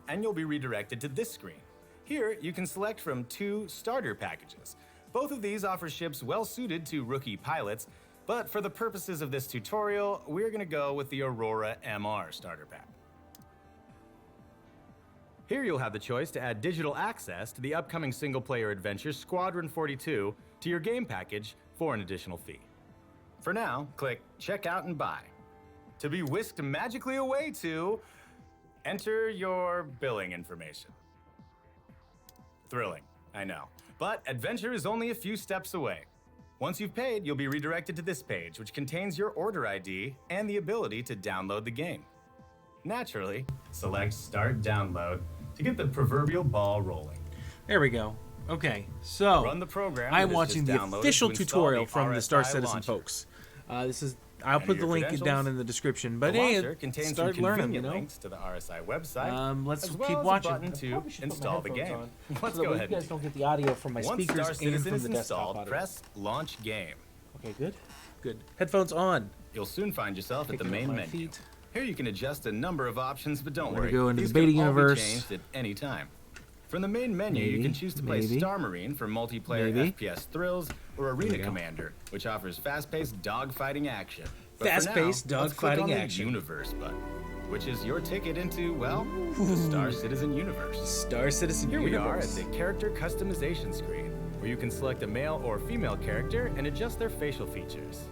and you'll be redirected to this screen. Here, you can select from 2 starter packages. Both of these offer ships well suited to rookie pilots, but for the purposes of this tutorial, we're going to go with the Aurora MR starter pack. Here you'll have the choice to add digital access to the upcoming single-player adventure Squadron 42 to your game package for an additional fee. For now, click Check Out and Buy. To be whisked magically away to... enter your billing information. Thrilling, I know. But adventure is only a few steps away. Once you've paid, you'll be redirected to this page, which contains your order ID and the ability to download the game. Naturally, select Start Download to get the proverbial ball rolling. There we go. Okay, so Run the program. I'm watching the official tutorial from the Star Citizen launcher. folks. I'll put the link down in the description. But The hey, launcher contains start some learning, convenient you know. links to the RSI website. Let's as well keep as watching. a button to install the game. Let's so go that ahead. you guys don't get the audio from my Once speakers Star and Citizen from is the desktop installed, audio. press Launch Game. Okay, good. Good. Headphones on. You'll soon find yourself at the Picking up main my menu. feet. Here you can adjust a number of options, but don't We're worry. gonna go into These the beta can all be universe. changed at any time. From the main menu, you Maybe, can choose to play maybe. Star Marine for multiplayer Maybe. FPS thrills, or we Arena go. Commander, which offers fast-paced dogfighting action. But for Fast-paced now, let's click on dogfighting the action. Universe button, which is your ticket into, well, the Star Citizen universe. Star Citizen Here we are at Universe. the character customization screen, where you can select a male or female character and adjust their facial features.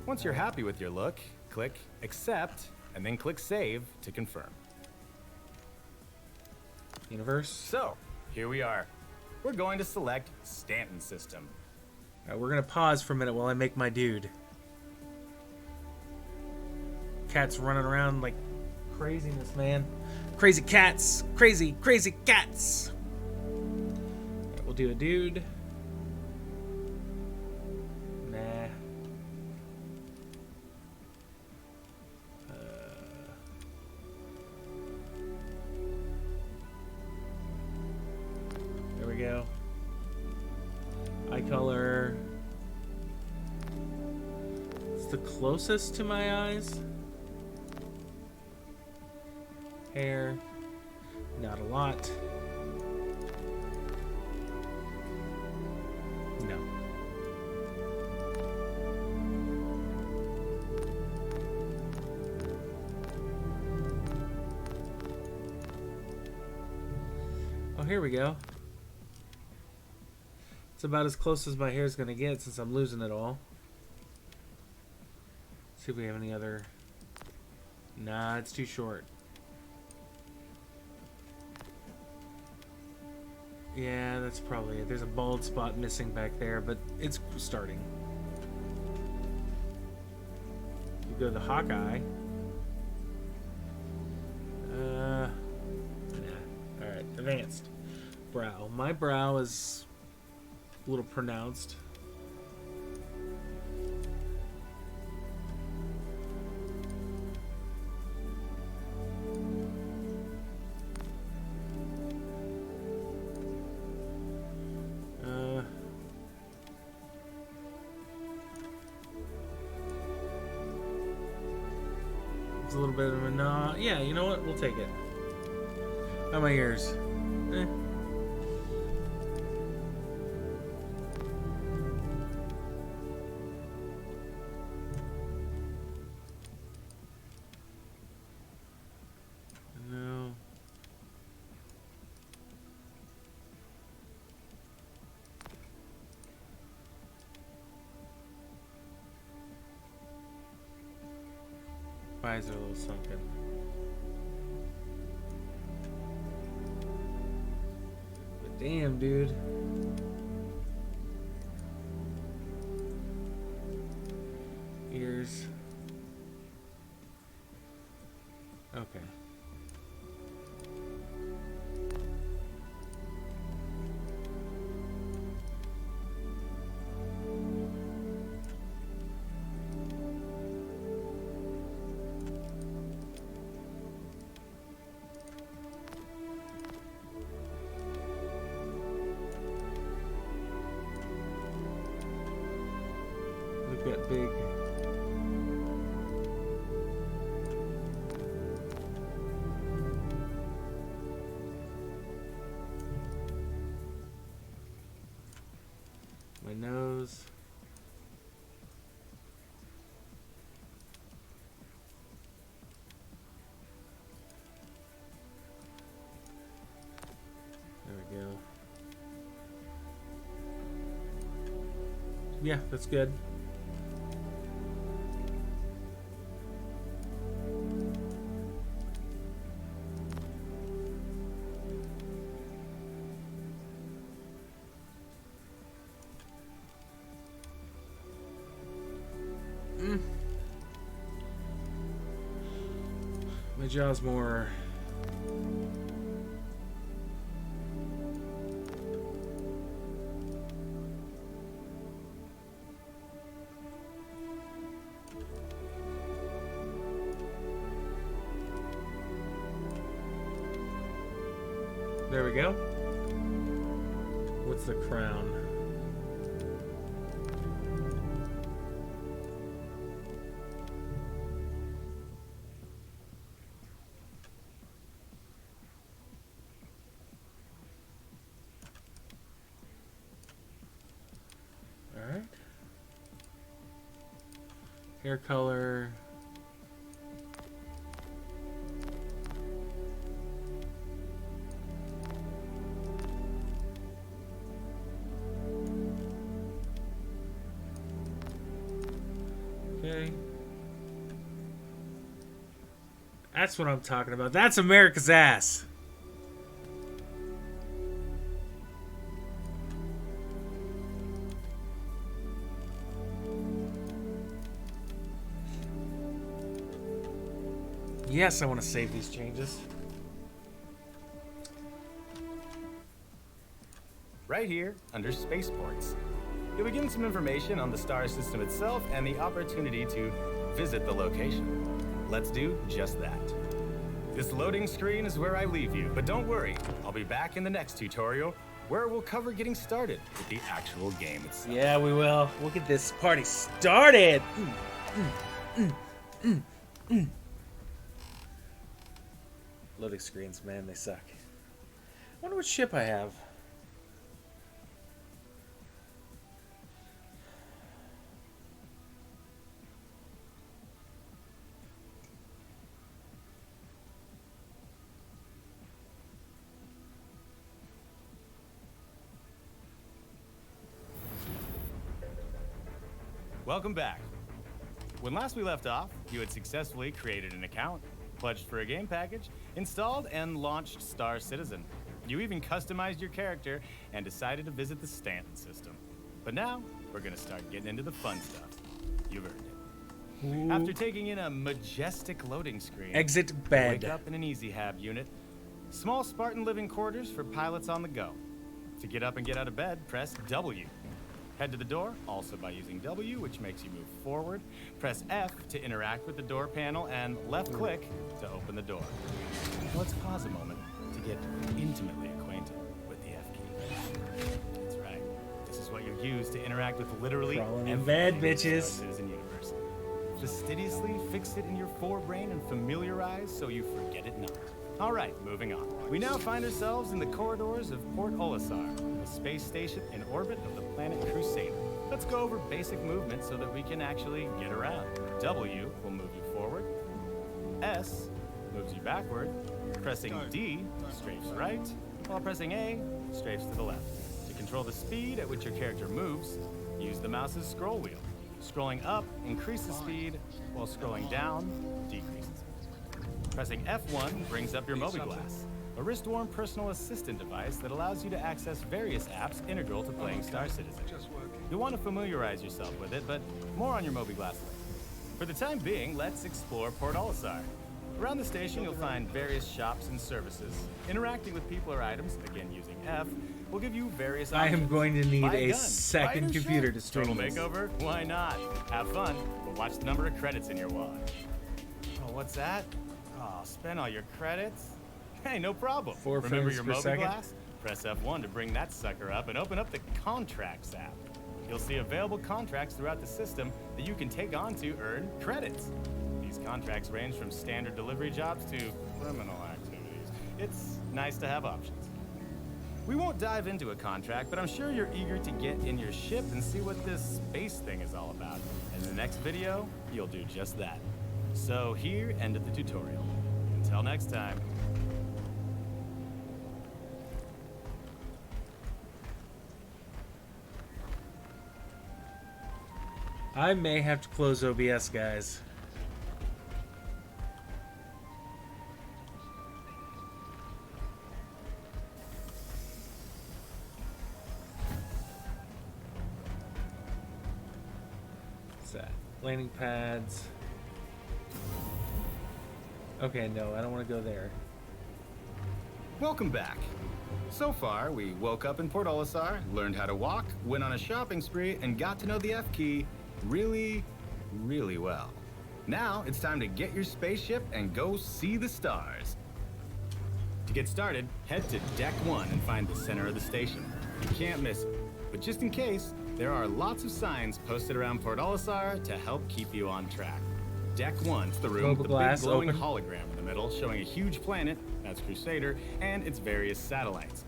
Once you're happy with your look, click Accept, and then click Save to confirm. Universe. So, here we are. We're going to select Stanton System. All right, we're gonna pause for a minute while I make my dude. Cats running around like craziness, man. Crazy cats. Crazy, crazy cats. All right, we'll do a dude. Nah. There we go. Eye color. It's the closest to my eyes. Hair. Not a lot. No. Oh, here we go. It's about as close as my hair's gonna get since I'm losing it all. See if we have any other... Nah, it's too short. Yeah, that's probably it. There's a bald spot missing back there, but it's starting. You go to the Hawkeye. Nah. Alright, advanced. Brow. My brow is a little pronounced. It's a little bit of a nah. Yeah, you know what? We'll take it. How are my ears? Eh. No. Eyes are a little sunken. But damn, dude. Ears. Okay. Look at that big. Yeah, that's good. My jaw's more. There we go. What's the crown? All right. Hair color. Okay. That's what I'm talking about. That's America's ass. Yes, I want to save these changes. Right here, under spaceports, you'll be given some information on the star system itself and the opportunity to visit the location. Let's do just that. This loading screen is where I leave you, but don't worry, I'll be back in the next tutorial where we'll cover getting started with the actual game itself. Yeah, we will. We'll get this party started. Loading screens, man, they suck. I wonder what ship I have. Welcome back. When last we left off, you had successfully created an account, pledged for a game package, installed and launched Star Citizen. You even customized your character and decided to visit the Stanton system. But now, we're gonna start getting into the fun stuff. You've earned it. Ooh. After taking in a majestic loading screen, Exit you bed. wake up in an Easy Hab unit. Small Spartan living quarters for pilots on the go. To get up and get out of bed, press W. Head to the door, also by using W, which makes you move forward. Press F to interact with the door panel, and left click to open the door. Let's pause a moment to get intimately acquainted with the F key. That's right. This is what you use to interact with literally Crawling in everything bed, in the bitches. Star Citizen universe. Fastidiously fix it in your forebrain and familiarize so you forget it not. All right, moving on. We now find ourselves in the corridors of Port Olisar, the space station in orbit of the planet Crusader. Let's go over basic movement so that we can actually get around. W will move you forward. S moves you backward. Pressing D strafes right, while pressing A strafes to the left. To control the speed at which your character moves, use the mouse's scroll wheel. Scrolling up increases speed, while scrolling down decreases it. Pressing F1 brings up your Mobiglass, a wrist-worn personal assistant device that allows you to access various apps integral to playing Star Citizen. You'll want to familiarize yourself with it, but more on your Mobiglass later. For the time being, let's explore Port Olisar. Around the station, you'll find various shops and services. Interacting with people or items, again using F, will give you various I options. am going to need Buy a gun, second ride computer ship, to stream Total this. makeover? Why not? Have fun, but watch the number of credits in your wallet. Oh, what's that? Oh, spend all your credits? Hey, no problem. 4 Remember frames your per second? Mobiglass? Press F1 to bring that sucker up and open up the Contracts app. You'll see available contracts throughout the system that you can take on to earn credits. These contracts range from standard delivery jobs to criminal activities. It's nice to have options. We won't dive into a contract, but I'm sure you're eager to get in your ship and see what this space thing is all about. In the next video, you'll do just that. So here ended the tutorial. Until next time. I may have to close OBS, guys. What's that? Landing pads. Okay, no, I don't want to go there. Welcome back. So far, we woke up in Port Olisar, learned how to walk, went on a shopping spree, and got to know the F key really, really well. Now, it's time to get your spaceship and go see the stars. To get started, head to Deck 1 and find the center of the station. You can't miss it. But just in case, there are lots of signs posted around Port Olisar to help keep you on track. Deck 1's the room with the big glowing hologram in the middle showing a huge planet, that's Crusader, and its various satellites.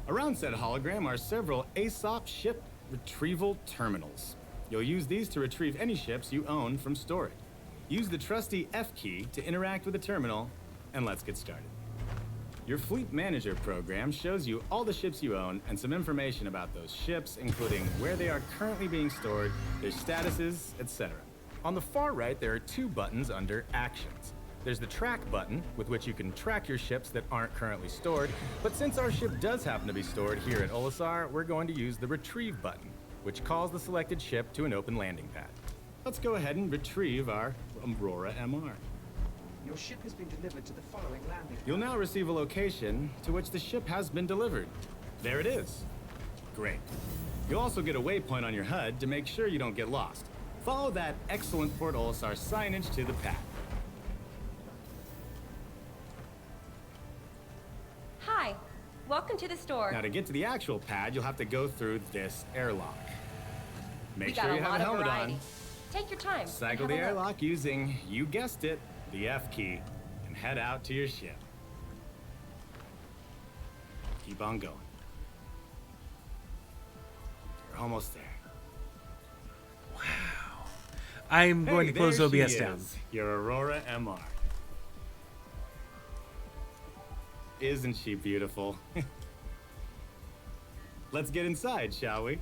Around said hologram are several ASOP ship retrieval terminals. You'll use these to retrieve any ships you own from storage. Use the trusty F key to interact with the terminal, and let's get started. Your Fleet Manager program shows you all the ships you own and some information about those ships, including where they are currently being stored, their statuses, etc. On the far right, there are two buttons under Actions. There's the Track button, with which you can track your ships that aren't currently stored, but since our ship does happen to be stored here at Olisar, we're going to use the Retrieve button, which calls the selected ship to an open landing pad. Let's go ahead and retrieve our Aurora MR. Your ship has been delivered to the following landing. You'll now receive a location to which the ship has been delivered. There it is. Great. You'll also get a waypoint on your HUD to make sure you don't get lost. Follow that excellent Port Olisar signage to the pad. Hi, welcome to the store. Now to get to the actual pad, you'll have to go through this airlock. We Make got sure a you have lot a of helmet variety. on. Take your time. Cycle and the have a look. airlock using, you guessed it, the F key, and head out to your ship. Keep on going. You're almost there. I'm going to Hey, close there she OBS down. is, your Aurora MR. Isn't she beautiful? Let's get inside, shall we?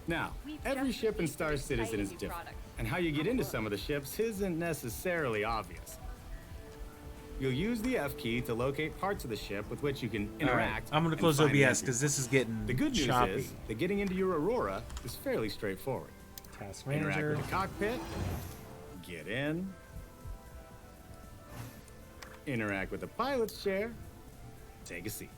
Now, every ship in Star Citizen is different, and how you get into some of the ships isn't necessarily obvious. You'll use the F key to locate parts of the ship with which you can All right, interact. I'm going to and close find OBS answers. because this is getting The good news choppy. is that getting into your Aurora is fairly straightforward. Task Interact manager. with the cockpit, get in, interact with the pilot's chair, take a seat.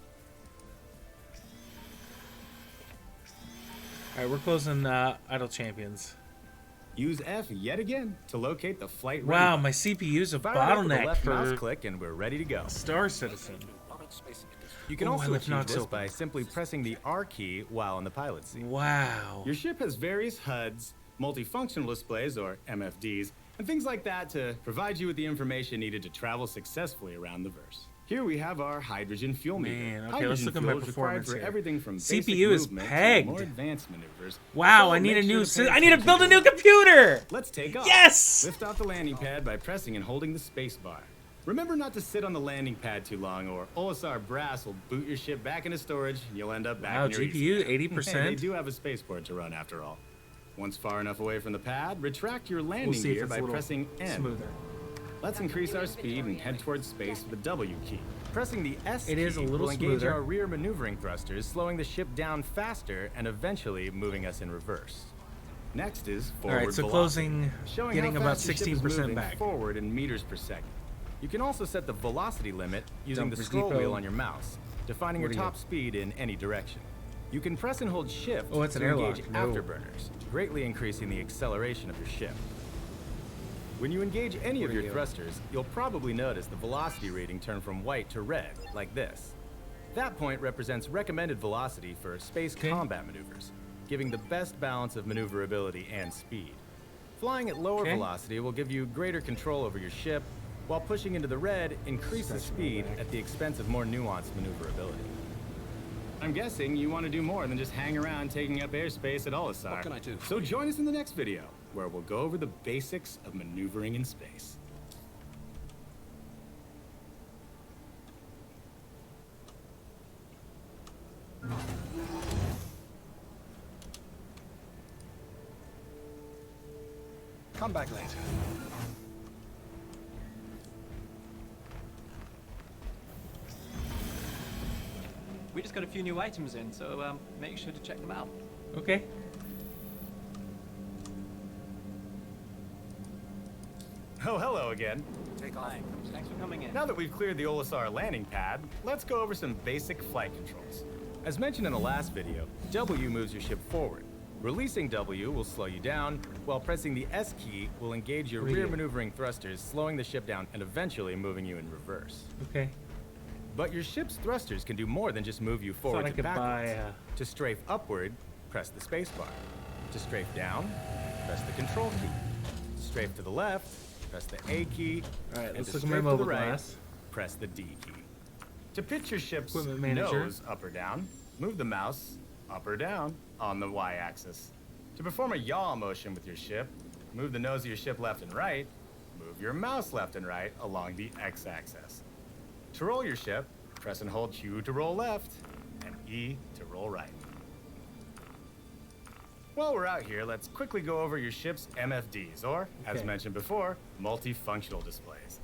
All right, we're closing Idle Champions. Use F yet again to locate the flight ready Wow, button. my CPU's a Fire it up with the bottleneck left mouse for click and we're ready to go. Star Citizen. You can Ooh, I also left achieve Nox this open. by simply pressing the R key while in the pilot seat. Wow. Your ship has various HUDs, multifunctional displays or MFDs, and things like that to provide you with the information needed to travel successfully around the verse. Here we have our hydrogen fuel meter. Man, okay, Hydrogen let's look at my fuel is required performance for here. everything from CPU basic is movement to pegged. more advanced maneuvers. Wow, So I need make a new. sure to pay I need to attention build a new computer. Let's take off. Yes! Lift off the landing pad by pressing and holding the space bar. Remember not to sit on the landing pad too long, or Olisar Brass will boot your ship back into storage, and you'll end up back Wow, in your GPU Hey, they 80%. do have a spaceport to run after all. Once far enough away from the pad, retract your We'll landing see if gear it's by a little pressing N. smoother. Let's increase our speed and head towards space with the W key. Pressing the S It is a key little will engage smoother. our rear maneuvering thrusters, slowing the ship down faster and eventually moving us in reverse. Next is All forward right, so velocity, closing, showing getting how about fast your ship is 16% moving back. forward in meters per second. You can also set the velocity limit using the Dumpers scroll Depot. wheel on your mouse, defining your What are you? top speed in any direction. You can press and hold Shift Oh, it's an to engage airlock. No. afterburners, greatly increasing the acceleration of your ship. When you engage any What of are your you? thrusters, you'll probably notice the velocity reading turn from white to red, like this. That point represents recommended velocity for space Okay. combat maneuvers, giving the best balance of maneuverability and speed. Flying at lower Okay. velocity will give you greater control over your ship, while pushing into the red increases Stretch my speed back. at the expense of more nuanced maneuverability. I'm guessing you want to do more than just hang around taking up airspace at Olisar. What can I do for So join us in the next video, where we'll go over the basics of maneuvering in space. Come back later. We just got a few new items in, so make sure to check them out. Okay. Oh, hello again. Take off. Hi. Thanks for coming in. Now that we've cleared the Olisar landing pad, let's go over some basic flight controls. As mentioned in the last video, W moves your ship forward. Releasing W will slow you down, while pressing the S key will engage your rear maneuvering thrusters, slowing the ship down and eventually moving you in reverse. Okay. But your ship's thrusters can do more than just move you forward I to could backwards. buy, To strafe upward, press the spacebar. To strafe down, press the control key. To strafe to the left, press the A key. All right, and let's to look at my strafe to the mobile right, glass. press the D key. To pitch your ship's Equipment manager. nose up or down, move the mouse up or down on the Y-axis. To perform a yaw motion with your ship, move the nose of your ship left and right, move your mouse left and right along the X-axis. To roll your ship, press and hold Q to roll left, and E to roll right. While we're out here, let's quickly go over your ship's MFDs, or, as Okay. mentioned before, multifunctional displays.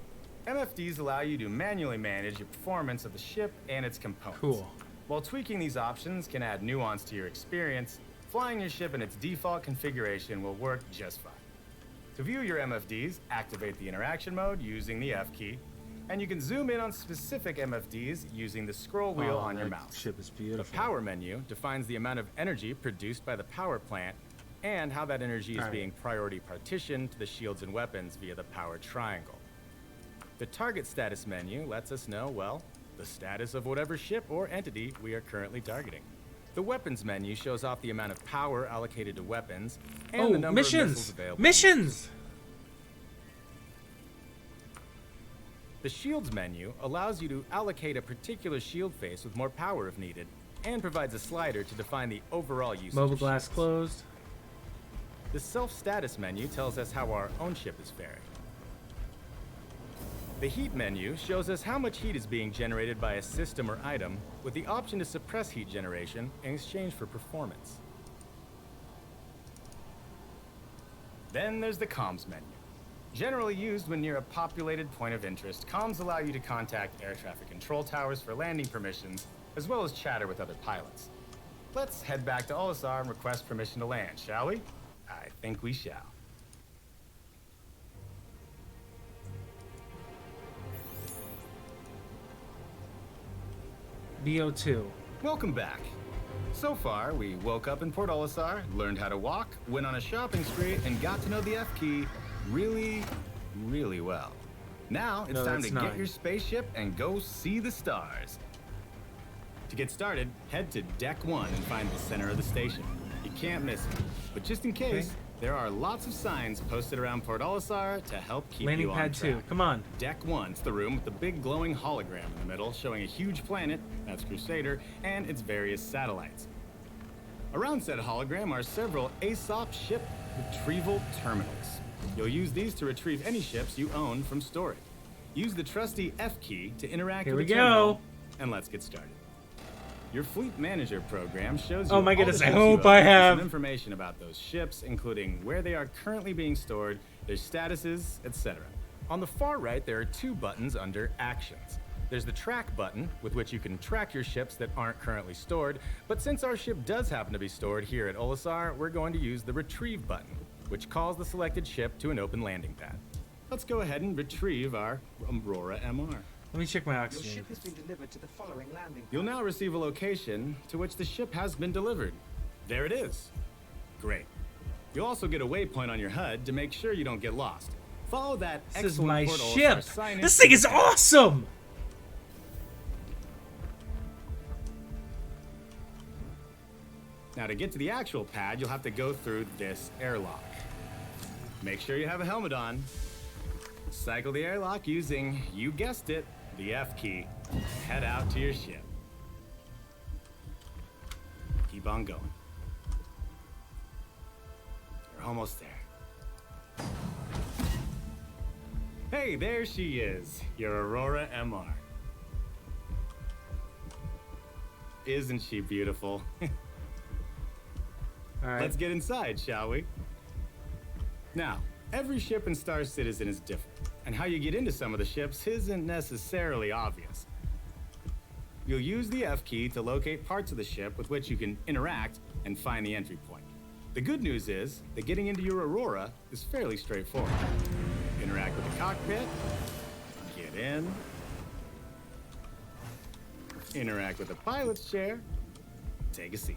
MFDs allow you to manually manage your performance of the ship and its components. Cool. While tweaking these options can add nuance to your experience, flying your ship in its default configuration will work just fine. To view your MFDs, activate the interaction mode using the F key, and you can zoom in on specific MFDs using the scroll wheel on your that mouse. ship is The beautiful. power menu defines the amount of energy produced by the power plant and how that energy is Alright. being priority partitioned to the shields and weapons via the power triangle. The target status menu lets us know, well, the status of whatever ship or entity we are currently targeting. The weapons menu shows off the amount of power allocated to weapons and the number of missiles missions! available. Missions! The shields menu allows you to allocate a particular shield face with more power if needed, and provides a slider to define the overall usage Mobile of glass shields. closed. The self-status menu tells us how our own ship is faring. The heat menu shows us how much heat is being generated by a system or item, with the option to suppress heat generation in exchange for performance. Then there's the comms menu. Generally used when near a populated point of interest, comms allow you to contact air traffic control towers for landing permissions, as well as chatter with other pilots. Let's head back to Olisar and request permission to land, shall we? I think we shall. BO2. Welcome back. So far, we woke up in Port Olisar, learned how to walk, went on a shopping spree, and got to know the F key really, really well. Now it's No, time that's to 9. get your spaceship and go see the stars. To get started, head to Deck 1 and find the center of the station. You can't miss it. But just in case, Okay. there are lots of signs posted around Port Olisar to help keep Landing you on pad track. 2. Come on. Deck 1's the room with the big glowing hologram in the middle showing a huge planet, that's Crusader, and its various satellites. Around said hologram are several ASOP ship retrieval terminals. You'll use these to retrieve any ships you own from storage. Use the trusty F key to interact Here with we the terminal, go. and let's get started. Your fleet manager program shows you Oh my all the goodness, I ships you hope own I and have. some information about those ships, including where they are currently being stored, their statuses, etc. On the far right, there are 2 buttons under Actions. There's the Track button, with which you can track your ships that aren't currently stored, but since our ship does happen to be stored here at Olisar, we're going to use the Retrieve button, which calls the selected ship to an open landing pad. Let's go ahead and retrieve our Aurora MR. Let me check my Your oxygen. ship has been delivered to the following landing. You'll now receive a location to which the ship has been delivered. There it is. Great. You'll also get a waypoint on your HUD to make sure you don't get lost. Follow that This is excellent my Port Olisar ship. signage This to thing the is pad. awesome. Now to get to the actual pad, you'll have to go through this airlock. Make sure you have a helmet on. Cycle the airlock using, you guessed it, the F key. Head out to your ship. Keep on going. You're almost there. Hey, there she is, your Aurora MR. Isn't she beautiful? All right. Let's get inside, shall we? Now, Every ship in Star Citizen is different, and how you get into some of the ships isn't necessarily obvious. You'll use the F key to locate parts of the ship with which you can interact and find the entry point. The good news is that getting into your Aurora is fairly straightforward. Interact with the cockpit, get in, interact with the pilot's chair, take a seat.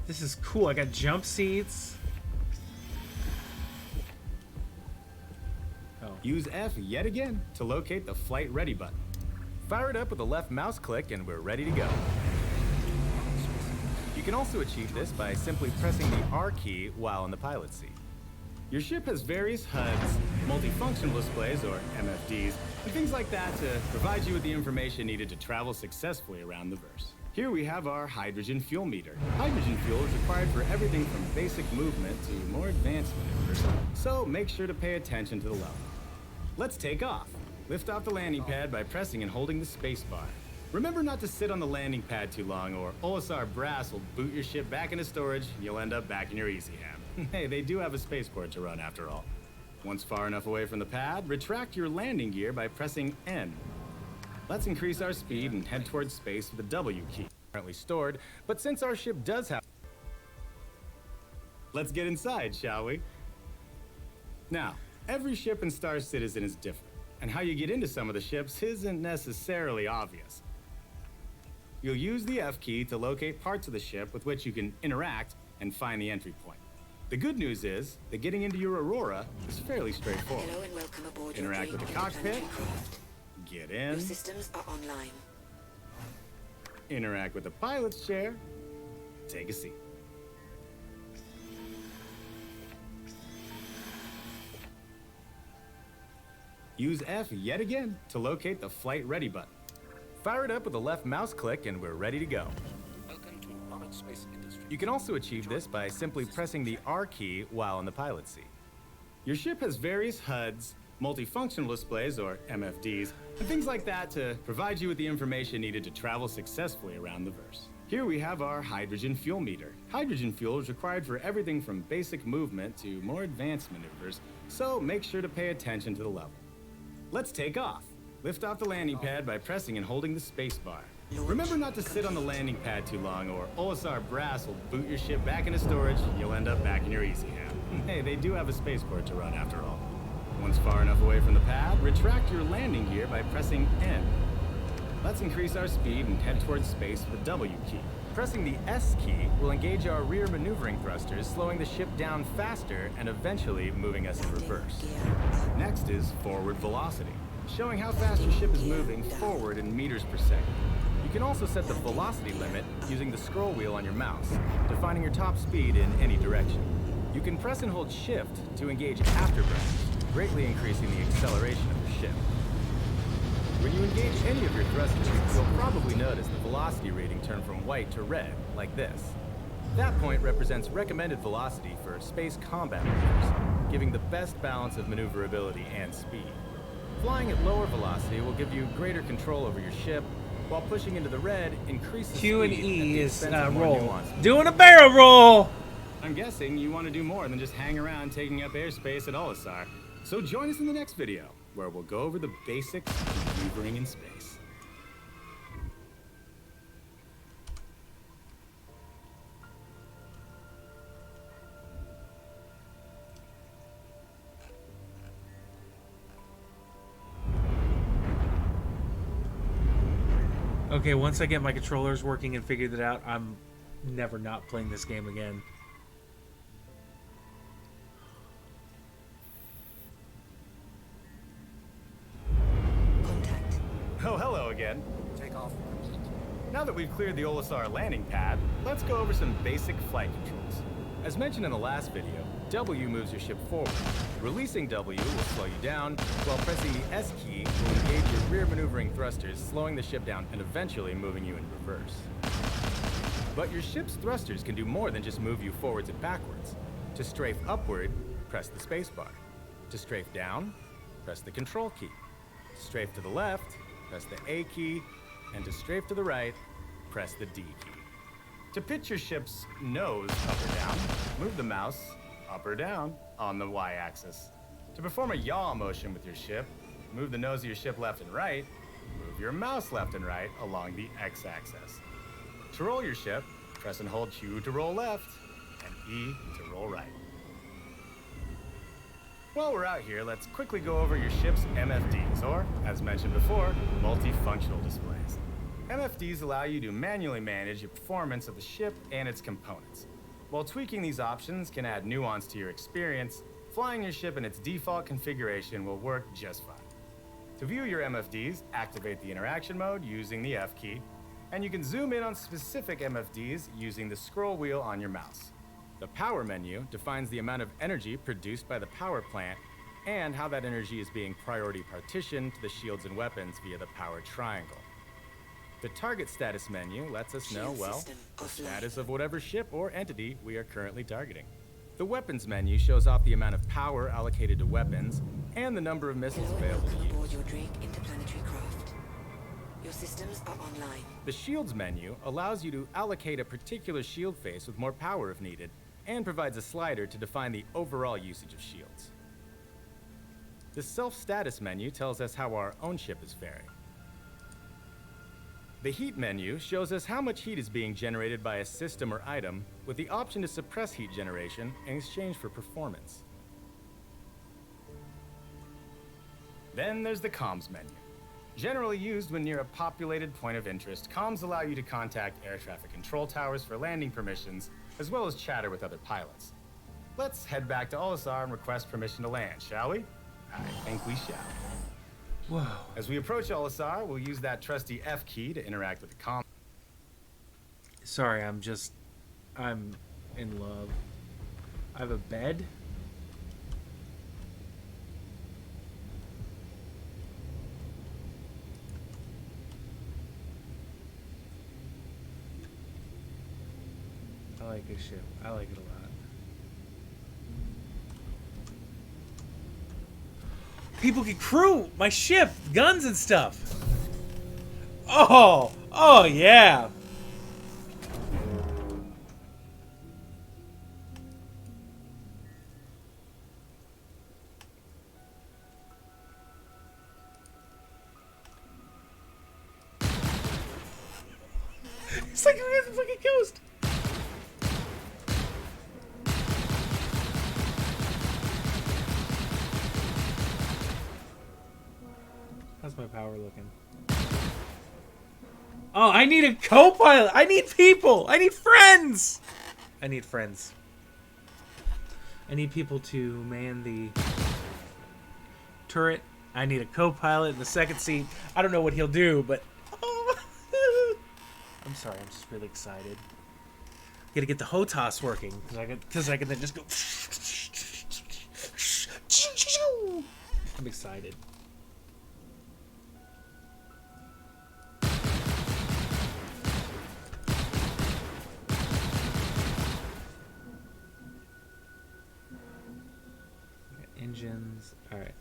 This is cool. I got jump seats. Oh. Use F yet again to locate the flight ready button. Fire it up with the left mouse click and we're ready to go. You can also achieve this by simply pressing the R key while in the pilot seat. Your ship has various HUDs, multifunctional displays or MFDs, and things like that to provide you with the information needed to travel successfully around the verse. Here we have our hydrogen fuel meter. Hydrogen fuel is required for everything from basic movement to more advanced maneuvers, so make sure to pay attention to the level. Let's take off. Lift off the landing pad by pressing and holding the space bar. Remember not to sit on the landing pad too long or OSR brass will boot your ship back into storage and you'll end up back in your easy ham. Hey, they do have a spaceport to run after all. Once far enough away from the pad, retract your landing gear by pressing N. Let's increase our speed and head towards space with the W key. Currently stored, but since our ship does have... Let's get inside, shall we? Now, every ship in Star Citizen is different, and how you get into some of the ships isn't necessarily obvious. You'll use the F key to locate parts of the ship with which you can interact and find the entry point. The good news is that getting into your Aurora is fairly straightforward. Hello and welcome aboard. Interact with the cockpit, get in, Your systems are online. interact with the pilot's chair, take a seat. Use F yet again to locate the flight ready button. Fire it up with the left mouse click and we're ready to go. Welcome to Rocket Space Industry. You can also achieve this by simply pressing the R key while in the pilot seat. Your ship has various HUDs, multifunctional displays or MFDs, and things like that to provide you with the information needed to travel successfully around the verse. Here we have our hydrogen fuel meter. Hydrogen fuel is required for everything from basic movement to more advanced maneuvers, so make sure to pay attention to the level. Let's take off. Lift off the landing pad by pressing and holding the space bar. Remember not to sit on the landing pad too long or OSR brass will boot your ship back into storage and you'll end up back in your easy ham. Hey, they do have a spaceport to run after all. Once far enough away from the pad, retract your landing gear by pressing N. Let's increase our speed and head towards space with the W key. Pressing the S key will engage our rear maneuvering thrusters, slowing the ship down faster and eventually moving us in reverse. Next is forward velocity, showing how fast your ship is moving forward in meters per second. You can also set the velocity limit using the scroll wheel on your mouse, defining your top speed in any direction. You can press and hold Shift to engage afterburners, greatly increasing the acceleration of your ship. When you engage any of your thrusters, you'll probably notice the velocity reading turn from white to red, like this. That point represents recommended velocity for space combat maneuvers, giving the best balance of maneuverability and speed. Flying at lower velocity will give you greater control over your ship, while pushing into the red increases Q and speed E at is the expense of more roll. nuance. Doing a barrel roll! I'm guessing you want to do more than just hang around taking up airspace at Olisar. So join us in the next video, where we'll go over the basics of maneuvering in space. Okay, once I get my controllers working and figured it out, I'm never not playing this game again. Contact. Oh, hello again. Take off. Now that we've cleared the Olisar landing pad, let's go over some basic flight controls. As mentioned in the last video, W moves your ship forward. Releasing W will slow you down, while pressing the S key will engage your rear maneuvering thrusters, slowing the ship down and eventually moving you in reverse. But your ship's thrusters can do more than just move you forwards and backwards. To strafe upward, press the spacebar. To strafe down, press the control key. To strafe to the left, press the A key, and to strafe to the right, press the D key. To pitch your ship's nose up or down, move the mouse up or down on the Y-axis. To perform a yaw motion with your ship, move the nose of your ship left and right, move your mouse left and right along the x-axis. To roll your ship, press and hold Q to roll left, and E to roll right. While we're out here, let's quickly go over your ship's MFDs, or, as mentioned before, multifunctional displays. MFDs allow you to manually manage your performance of the ship and its components. While tweaking these options can add nuance to your experience, flying your ship in its default configuration will work just fine. To view your MFDs, activate the interaction mode using the F key, and you can zoom in on specific MFDs using the scroll wheel on your mouse. The power menu defines the amount of energy produced by the power plant and how that energy is being priority partitioned to the shields and weapons via the power triangle. The target status menu lets us know, well, the status of whatever ship or entity we are currently targeting. The weapons menu shows off the amount of power allocated to weapons and the number of missiles available to Welcome aboard use. your Drake interplanetary craft. Your systems are online. The shields menu allows you to allocate a particular shield face with more power if needed, and provides a slider to define the overall usage of shields. The self-status menu tells us how our own ship is faring. The heat menu shows us how much heat is being generated by a system or item, with the option to suppress heat generation in exchange for performance. Then there's the comms menu. Generally used when near a populated point of interest, comms allow you to contact air traffic control towers for landing permissions, as well as chatter with other pilots. Let's head back to Olisar and request permission to land, shall we? I think we shall. Whoa. As we approach Olisar, we'll use that trusty F key to interact with the comm. Sorry, I'm in love. I have a bed. I like this ship. I like it a lot. People can crew my ship, guns and stuff. Oh yeah. It's like we're on the fucking coast. How's my power looking? Oh, I need a co-pilot. I need people. I need friends. I need friends. I need people to man the turret. I need a co-pilot in the second seat. I don't know what he'll do, but I'm sorry. I'm just really excited. Gotta get the HOTAS working because I can then just go. I'm excited. Engines. All right.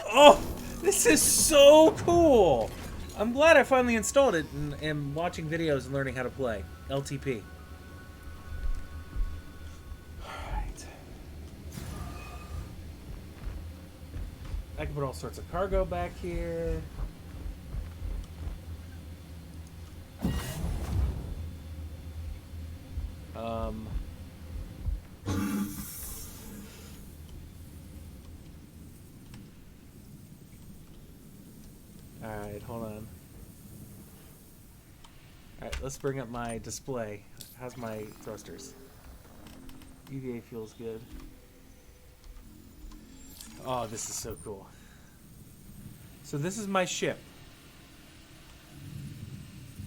Oh, this is so cool. I'm glad I finally installed it and am watching videos and learning how to play LTP. All right. I can put all sorts of cargo back here. Alright, hold on. Alright, let's bring up my display. How's my thrusters? EVA feels good. Oh, this is so cool. So this is my ship.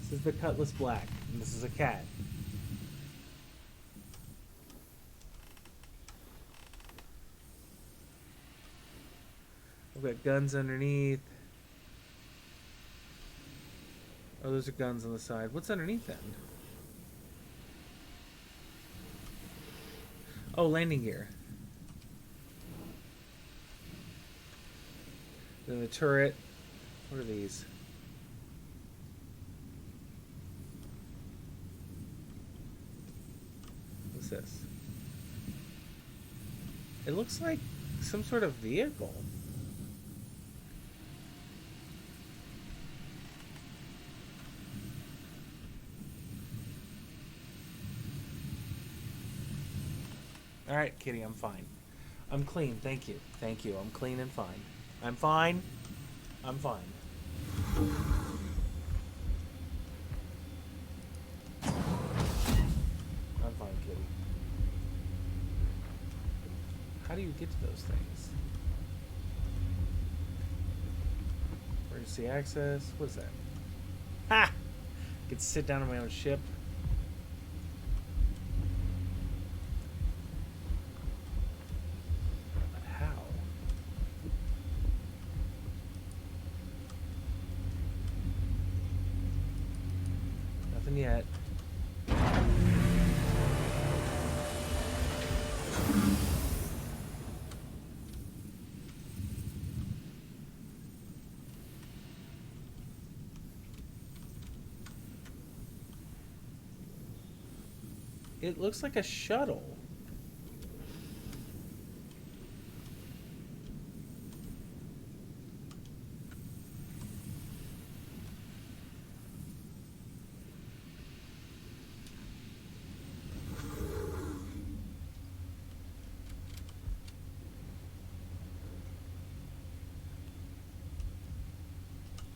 This is the Cutlass Black, and this is a cat. I've got guns underneath. Oh, those are guns on the side. What's underneath then? Oh, landing gear. Then the turret. What are these? What's this? It looks like some sort of vehicle. Alright, Kitty, I'm fine. I'm clean, thank you. Thank you, I'm clean and fine. I'm fine. I'm fine. I'm fine, Kitty. How do you get to those things? Emergency access? What is that? Ha! I can sit down on my own ship. But how? Nothing yet. It looks like a shuttle.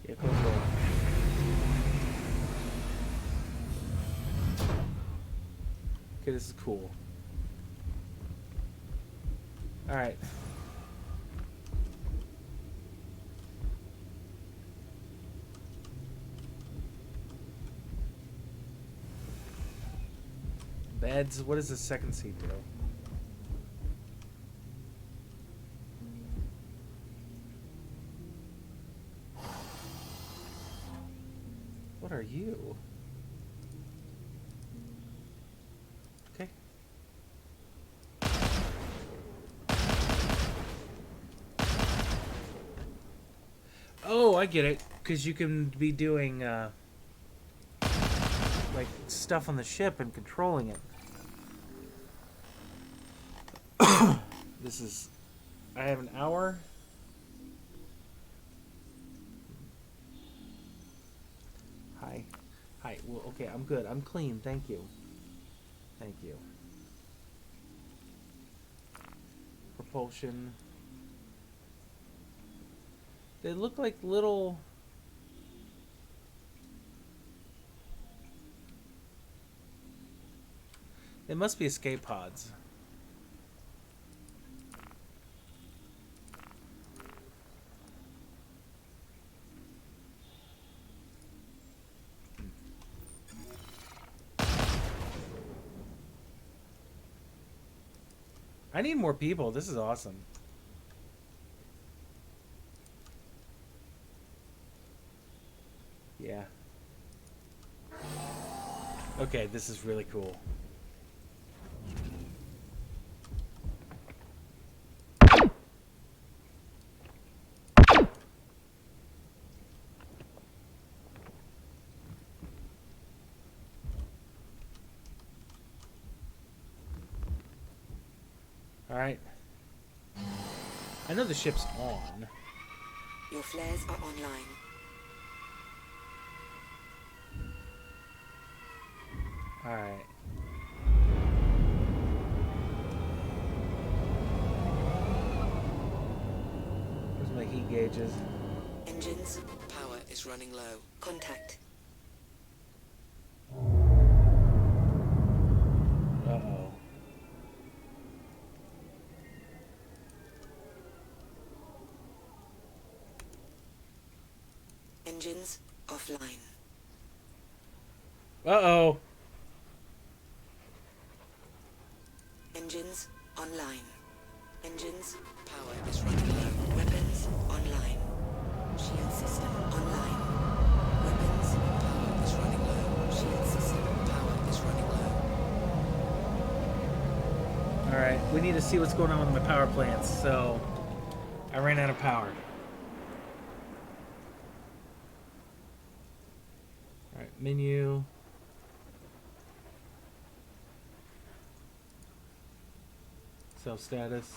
Yeah, close the door. Okay, this is cool. Alright. Beds. What does the second seat do? What are you? Okay. Oh, I get it. Because you can be doing, like, stuff on the ship and controlling it. This is... I have an hour. Hi. Hi. Well, okay, I'm good. I'm clean. Thank you. Thank you. Propulsion. They look like little... They must be escape pods. I need more people. This is awesome. Yeah. Okay, this is really cool. Alright. I know the ship's on. Your flares are online. Alright. Where's my heat gauges? Engines. Power is running low. Contact. Uh-oh. Engines offline. Uh-oh. Engines online. Engines. Power is running low. Weapons online. Shield system online. Weapons. Power is running low. Shield system. Power is running low. Alright, we need to see what's going on with my power plants, so... I ran out of power. Alright, menu... Self status.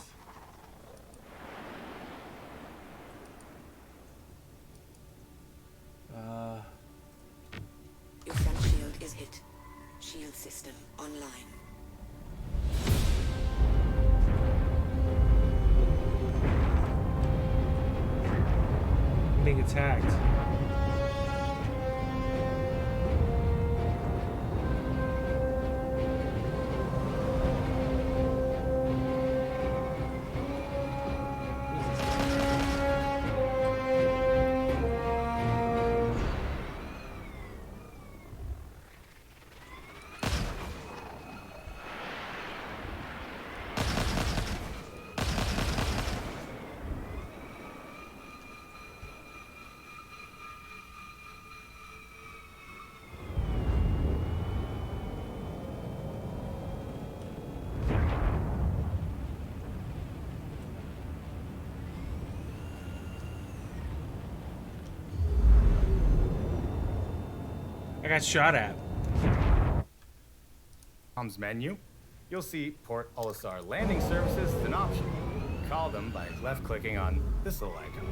Your front shield is hit. Shield system online. Being attacked. I got shot at. Comms menu, you'll see Port Olisar landing services as an option. Call them by left-clicking on this little icon.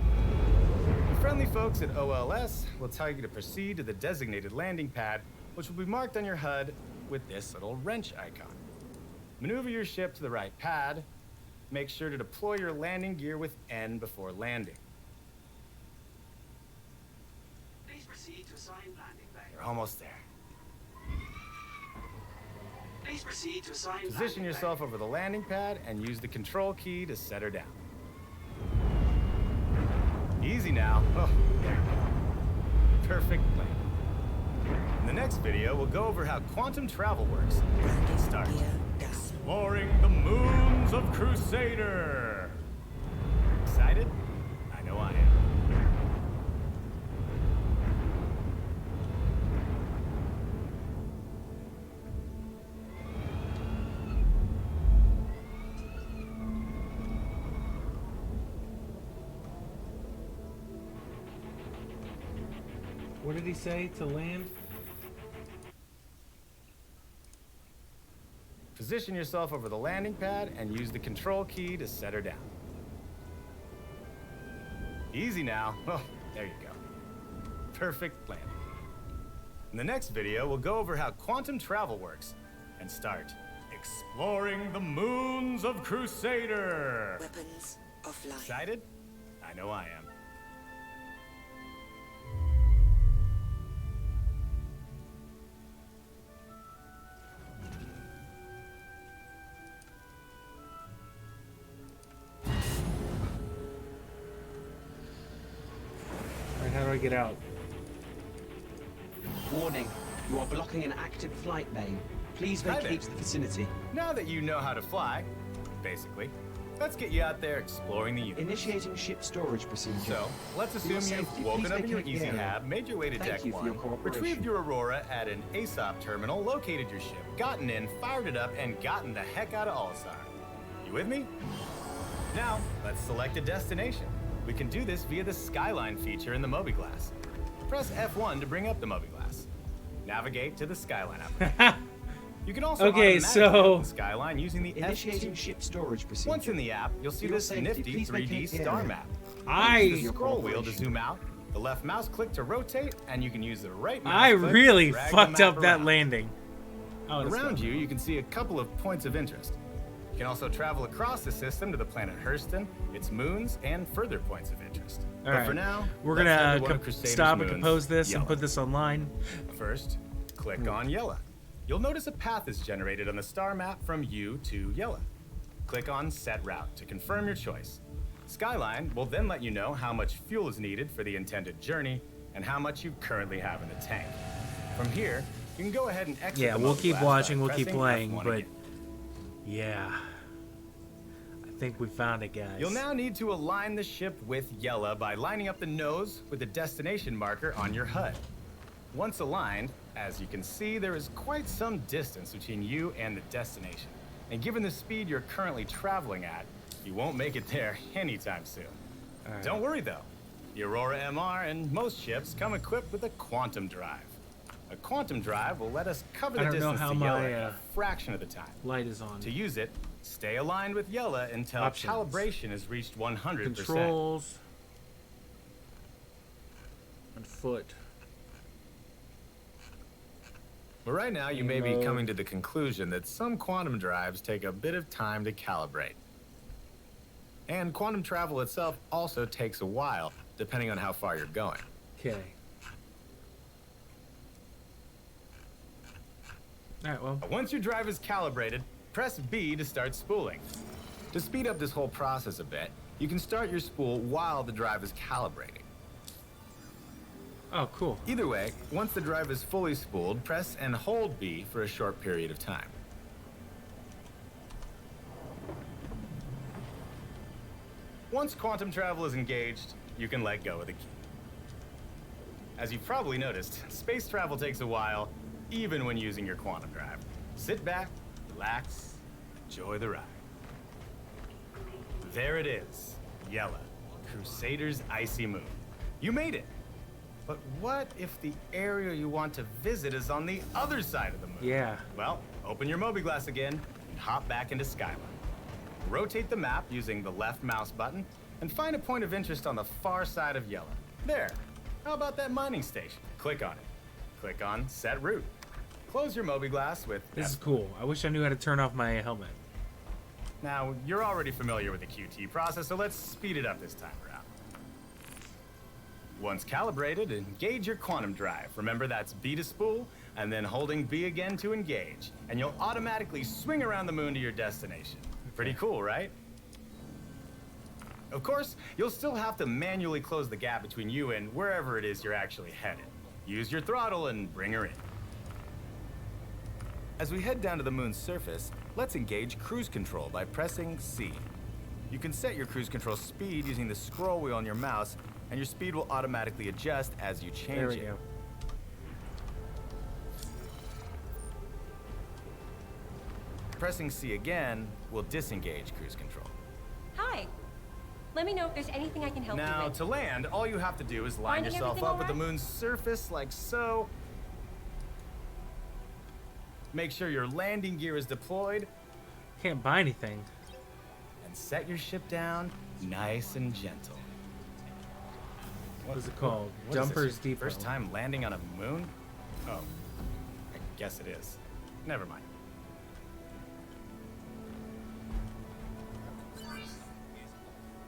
The friendly folks at OLS will tell you to proceed to the designated landing pad, which will be marked on your HUD with this little wrench icon. Maneuver your ship to the right pad. Make sure to deploy your landing gear with N before landing. Please proceed to assign landing bay. You're almost there. Please proceed to assign Position landing yourself over the landing pad and use the control key to set her down. Easy now. Oh, there you go. Perfect plan. In the next video, we'll go over how quantum travel works. Landing Start. gear down. Exploring the moons of Crusader. Excited? I know I am. What did he say to land? Position yourself over the landing pad and use the control key to set her down. Easy now. Oh, there you go. Perfect plan. In the next video, we'll go over how quantum travel works and start exploring the moons of Crusader. Weapons offline. Excited? I know I am. Alright, how do I get out? Warning, you are blocking an active flight lane. Please Hi vacate there. the vicinity. Now that you know how to fly, basically, let's get you out there exploring the universe. Initiating ship storage procedure. So, let's For your assume safety, you've woken please up in your vacate Easy the area. Hab, made your way to Thank Deck you for your 1, cooperation. retrieved your Aurora at an ASOP terminal, located your ship, gotten in, fired it up, and gotten the heck out of Olisar. You with me? Now, let's select a destination. We can do this via the Skyline feature in the Mobiglass. Press F1 to bring up the Mobiglass. Navigate to the Skyline app. You can also Okay, automatically so- open Skyline using the Initiating F2. ship storage procedure. Once in the app, you'll see For your this safety, nifty please 3D vacate the star area. map. I- Use the Your scroll wheel to cooperation. zoom out, the left mouse click to rotate, and you can use the right mouse I click really to drag the fucked map up that around. landing. Oh, that's Around fine. you, you can see a couple of points of interest. You can also travel across the system to the planet Hurston, its moons, and further points of interest. All But right. for now, We're let's head gonna to one of Crusader's stop and moons, compose this and Yella. put this online. First, click on Yella. You'll notice a path is generated on the star map from you to Yella. Click on Set Route to confirm your choice. Skyline will then let you know how much fuel is needed for the intended journey and how much you currently have in the tank. From here, you can go ahead and exit Yeah, the we'll Mobiglass keep by watching, we'll keep pressing playing, F1 but again. yeah. I think we found it, guys. You'll now need to align the ship with Yella by lining up the nose with the destination marker on your HUD. Once aligned, as you can see, there is quite some distance between you and the destination. And given the speed you're currently traveling at, you won't make it there anytime soon. All right. Don't worry though. The Aurora MR and most ships come equipped with a quantum drive. A quantum drive will let us cover I the don't know distance how to Yella my, in a fraction of the time. Light is on. To use it, Stay aligned with Yella until Options. calibration is reached 100%. Controls. And foot. But right now, you may be Mode. coming to the conclusion that some quantum drives take a bit of time to calibrate. And quantum travel itself also takes a while, depending on how far you're going. Okay. Alright, well. Once your drive is calibrated, press B to start spooling. To speed up this whole process a bit, you can start your spool while the drive is calibrating. Oh, cool. Either way, once the drive is fully spooled, press and hold B for a short period of time. Once quantum travel is engaged, you can let go of the key. As you've probably noticed, space travel takes a while, even when using your quantum drive. Sit back, relax, enjoy the ride. There it is, Yella, Crusader's icy moon. You made it. But what if the area you want to visit is on the other side of the moon? Yeah. Well, open your Mobi-Glass again and hop back into Skyline. Rotate the map using the left mouse button and find a point of interest on the far side of Yella. There. How about that mining station? Click on it. Click on Set Route. Close your Mobi-Glass with This is F. cool. I wish I knew how to turn off my helmet. Now, you're already familiar with the QT process, so let's speed it up this time around. Once calibrated, engage your quantum drive. Remember, that's B to spool, and then holding B again to engage. And you'll automatically swing around the moon to your destination. Pretty cool, right? Of course, you'll still have to manually close the gap between you and wherever it is you're actually headed. Use your throttle and bring her in. As we head down to the moon's surface, let's engage cruise control by pressing C. You can set your cruise control speed using the scroll wheel on your mouse, and your speed will automatically adjust as you change There we it. go. Pressing C again will disengage cruise control. Hi. Let me know if there's anything I can help you Now, with. to land, all you have to do is line Finding yourself everything up with the all right? moon's surface like so. Make sure your landing gear is deployed, Can't buy anything. and set your ship down nice and gentle. What is it called? What is this, Dumpers your Depot. First time landing on a moon? Oh, I guess it is. Never mind.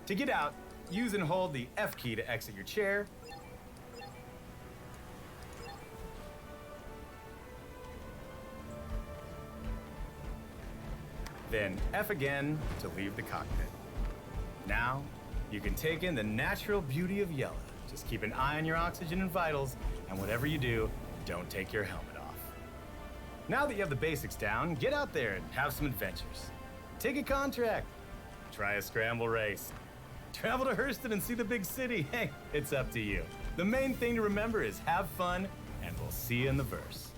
To get out, use and hold the F key to exit your chair. Then F again to leave the cockpit. Now, you can take in the natural beauty of Yella. Just keep an eye on your oxygen and vitals, and whatever you do, don't take your helmet off. Now that you have the basics down, get out there and have some adventures. Take a contract. Try a scramble race. Travel to Hurston and see the big city. Hey, it's up to you. The main thing to remember is have fun, and we'll see you in the verse.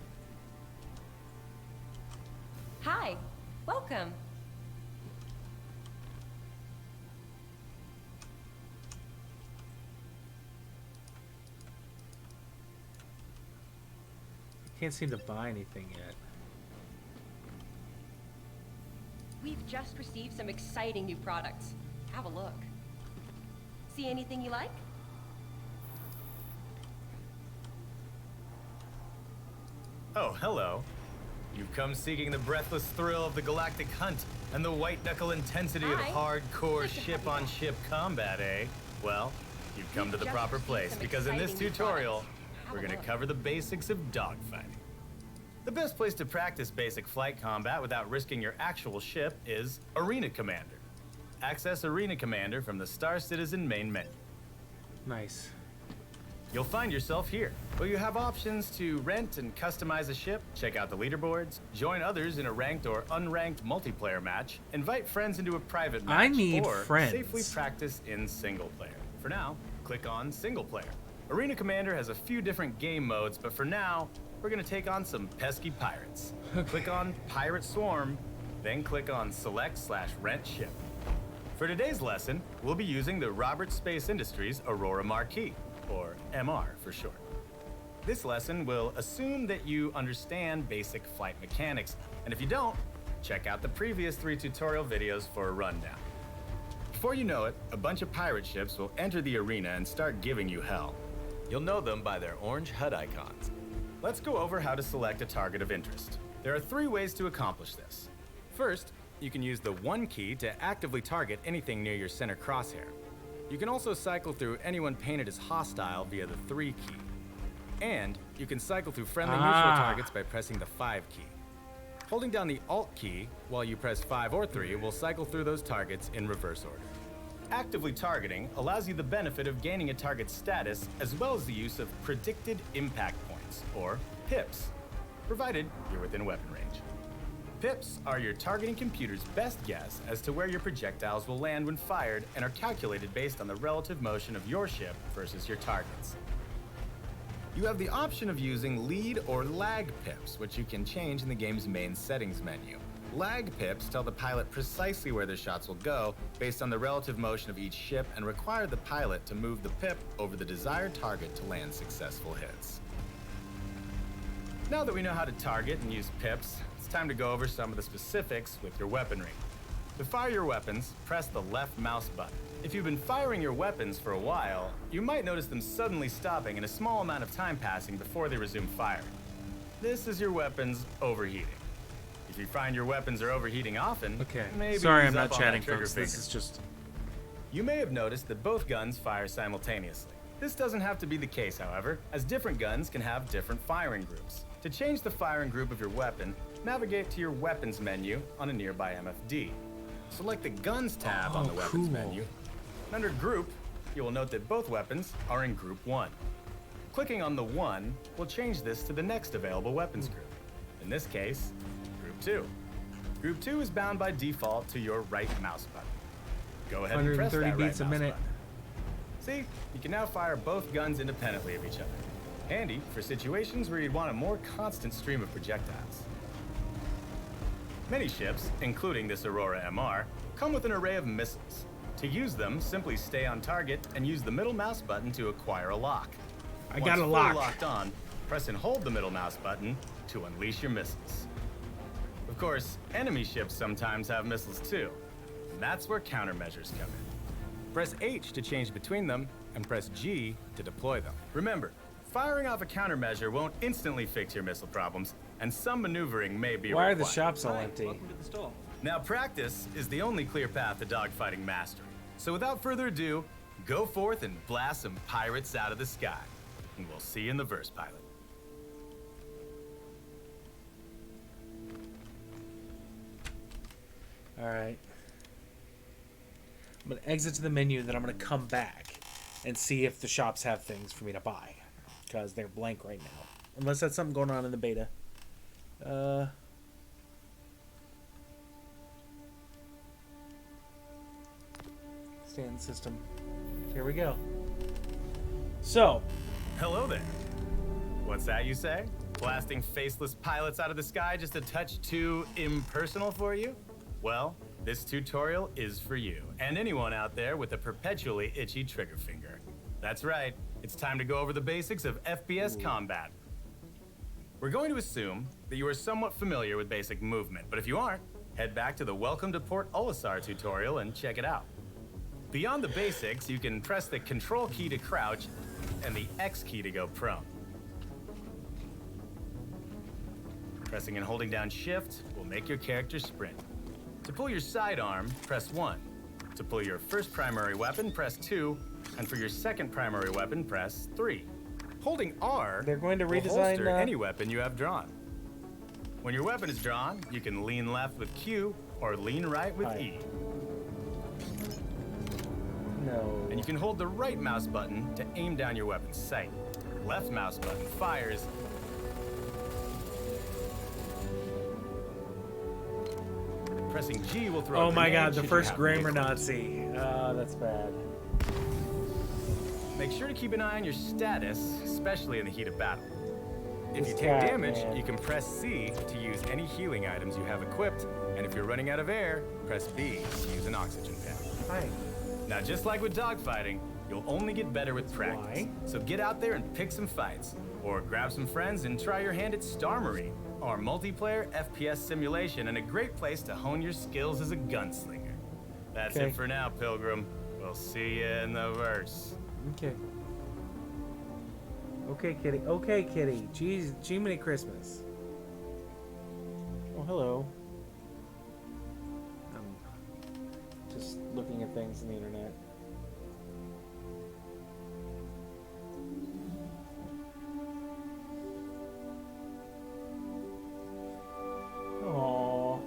Hi. Welcome. Can't seem to buy anything yet. We've just received some exciting new products. Have a look. See anything you like? Oh, hello. You've come seeking the breathless thrill of the galactic hunt and the white-knuckle intensity of Hi. hardcore Nice to have you ship-on-ship combat, eh? Well, you've come to the We've proper just place, received some because in this exciting new tutorial, products. Have we're a going to look. cover the basics of dogfighting. The best place to practice basic flight combat without risking your actual ship is Arena Commander. Access Arena Commander from the Star Citizen main menu. Nice. You'll find yourself here, where you have options to rent and customize a ship, check out the leaderboards, join others in a ranked or unranked multiplayer match, invite friends into a private match, I need or friends. safely practice in single player. For now, click on single player. Arena Commander has a few different game modes, but for now, we're gonna take on some pesky pirates. Click on Pirate Swarm, then click on Select/Rent Ship. For today's lesson, we'll be using the Roberts Space Industries Aurora Marquis, or MR for short. This lesson will assume that you understand basic flight mechanics, and if you don't, check out the previous 3 tutorial videos for a rundown. Before you know it, a bunch of pirate ships will enter the arena and start giving you hell. You'll know them by their orange HUD icons. Let's go over how to select a target of interest. There are 3 ways to accomplish this. First, you can use the 1 key to actively target anything near your center crosshair. You can also cycle through anyone painted as hostile via the 3 key. And you can cycle through friendly neutral targets by pressing the 5 key. Holding down the Alt key while you press 5 or 3 will cycle through those targets in reverse order. Actively targeting allows you the benefit of gaining a target status as well as the use of predicted impact points, or PIPs, provided you're within weapon range. PIPs are your targeting computer's best guess as to where your projectiles will land when fired and are calculated based on the relative motion of your ship versus your targets. You have the option of using lead or lag PIPs, which you can change in the game's main settings menu. Lag PIPs tell the pilot precisely where their shots will go based on the relative motion of each ship and require the pilot to move the PIP over the desired target to land successful hits. Now that we know how to target and use PIPs, it's time to go over some of the specifics with your weaponry. To fire your weapons, press the left mouse button. If you've been firing your weapons for a while, you might notice them suddenly stopping and a small amount of time passing before they resume firing. This is your weapons overheating. If you find your weapons are overheating often, maybe sorry, ease I'm not up on chatting, that trigger folks. This finger. is just... You may have noticed that both guns fire simultaneously. This doesn't have to be the case, however, as different guns can have different firing groups. To change the firing group of your weapon, navigate to your Weapons menu on a nearby MFD. Select the Guns tab on the Weapons menu. And under Group, you will note that both weapons are in Group 1. Clicking on the 1 will change this to the next available weapons group. In this case, Group 2. Group 2 is bound by default to your right mouse button. Go ahead and press that 130 right beats a mouse minute. button. See, you can now fire both guns independently of each other. Handy for situations where you'd want a more constant stream of projectiles. Many ships, including this Aurora MR, come with an array of missiles. To use them, simply stay on target and use the middle mouse button to acquire a lock. I got a Once lock. fully locked on, press and hold the middle mouse button to unleash your missiles. Of course, enemy ships sometimes have missiles too, and that's where countermeasures come in. Press H to change between them, and press G to deploy them. Remember, firing off a countermeasure won't instantly fix your missile problems, and some maneuvering may be Why are required. the shops all Hi, empty? welcome to the store. Now, practice is the only clear path to dogfighting mastery. So without further ado, go forth and blast some pirates out of the sky. And we'll see you in the verse, pilot. All right. I'm going to exit to the menu, then I'm going to come back and see if the shops have things for me to buy. Because they're blank right now. Unless that's something going on in the beta. Stand system. Here we go. So, Hello there. What's that you say? Blasting faceless pilots out of the sky just a touch too impersonal for you? Well, this tutorial is for you, and anyone out there with a perpetually itchy trigger finger. That's right, it's time to go over the basics of FPS combat. We're going to assume that you are somewhat familiar with basic movement, but if you aren't, head back to the Welcome to Port Olisar tutorial and check it out. Beyond the basics, you can press the Control key to crouch and the X key to go prone. Pressing and holding down Shift will make your character sprint. To pull your sidearm, press 1. To pull your first primary weapon, press 2. And for your second primary weapon, press 3. Holding R They're going to will redesign, holster any weapon you have drawn. When your weapon is drawn, you can lean left with Q or lean right with Hi. E. no. And you can hold the right mouse button to aim down your weapon's sight. Left mouse button fires. Pressing G will throw Oh a my grenade god, the should you first have grammar vehicle. Nazi. Oh, that's bad. Make sure to keep an eye on your status, especially in the heat of battle. If This you take cat, damage, man. you can press C to use any healing items you have equipped, and if you're running out of air, press B to use an oxygen pen. Hi. Now, just like with dogfighting, you'll only get better with practice. Why? So get out there and pick some fights, or grab some friends and try your hand at Star Marine. or multiplayer FPS simulation and a great place to hone your skills as a gunslinger. That's Okay. it for now, Pilgrim. We'll see you in the verse. Okay. Okay, kitty. Okay, kitty. Jeez, Jiminy Christmas. Oh, hello. I'm just looking at things on the internet. Aww.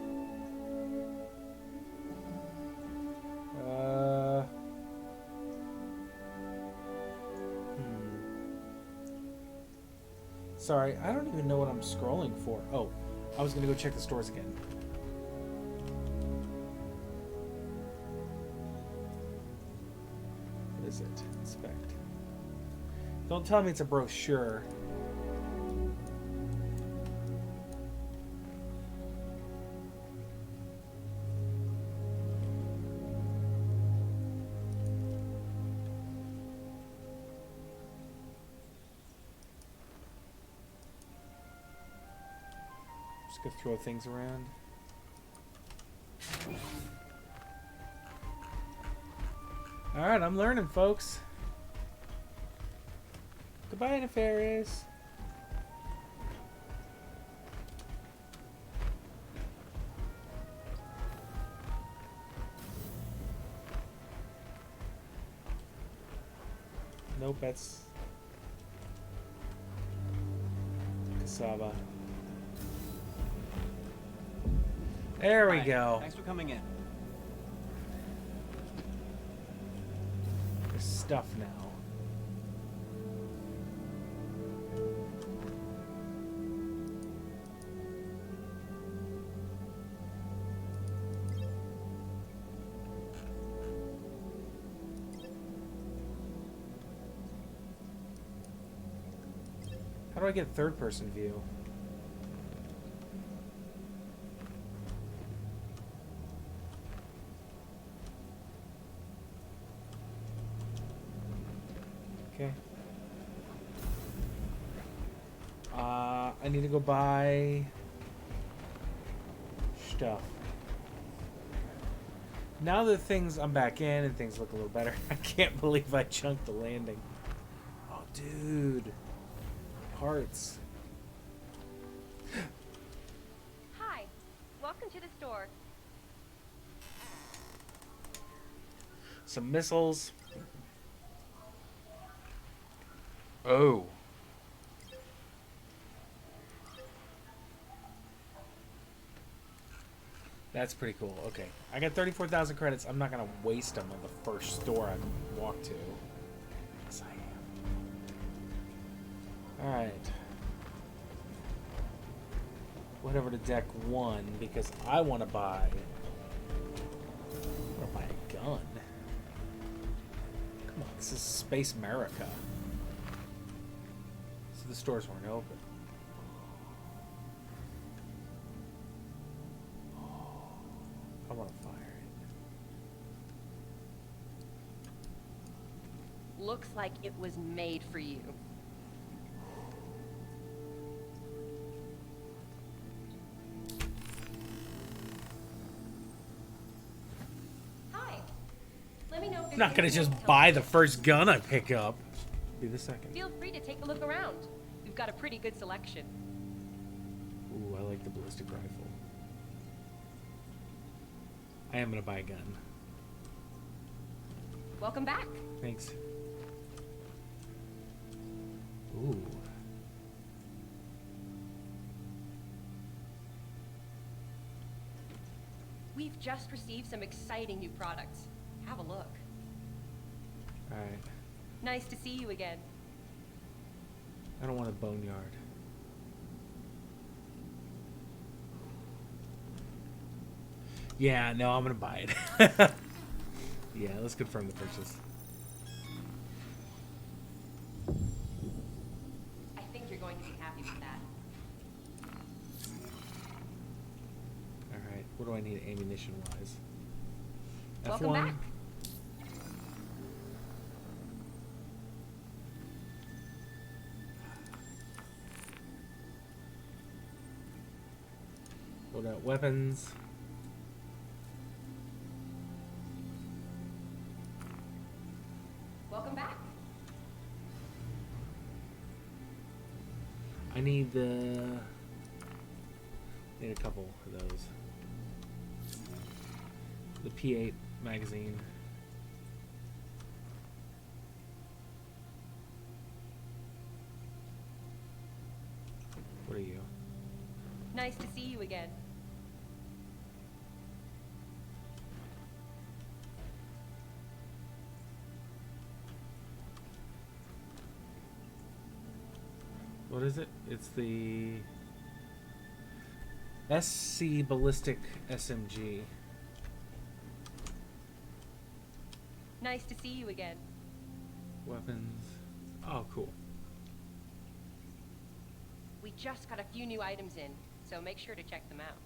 Sorry, I don't even know what I'm scrolling for. Oh, I was gonna go check the stores again. What is it? Inspect. Don't tell me it's a brochure. Just gonna throw things around. Alright, I'm learning, folks. Goodbye, Nefarious. Nope, that's Cassava. There we Hi, go. Thanks for coming in. There's stuff now. How do I get third person view? Okay. I need to go buy stuff. Now that I'm back in and things look a little better, I can't believe I chunked the landing. Oh, dude. Parts. Hi, welcome to the store. Some missiles. Oh. That's pretty cool. Okay. I got 34,000 credits. I'm not going to waste them on the first store I walk to. Yes, I am. Alright. Whatever to deck 1, because I want to buy... I want to buy a gun. Come on, this is Space America. So the stores weren't open. I want to fire it. Looks like it was made for you. Hi. Let me know if I'm not gonna just buy the first gun I pick up. Be the second. Feel free to take a look around. We've got a pretty good selection. Ooh, I like the ballistic rifle. I am gonna buy a gun. Welcome back. Thanks. Ooh. We've just received some exciting new products. Have a look. Alright. Nice to see you again. I don't want a boneyard. Yeah, no, I'm gonna buy it. Yeah, let's confirm the purchase. I think you're going to be happy with that. Alright, what do I need ammunition wise? Welcome F1? back. What about weapons? Welcome back. I need the... Need a couple of those. The P8 magazine. What are you? Nice to see you again. What is it? It's the SC Ballistic SMG. Nice to see you again. Weapons. Oh, cool. We just got a few new items in, so make sure to check them out.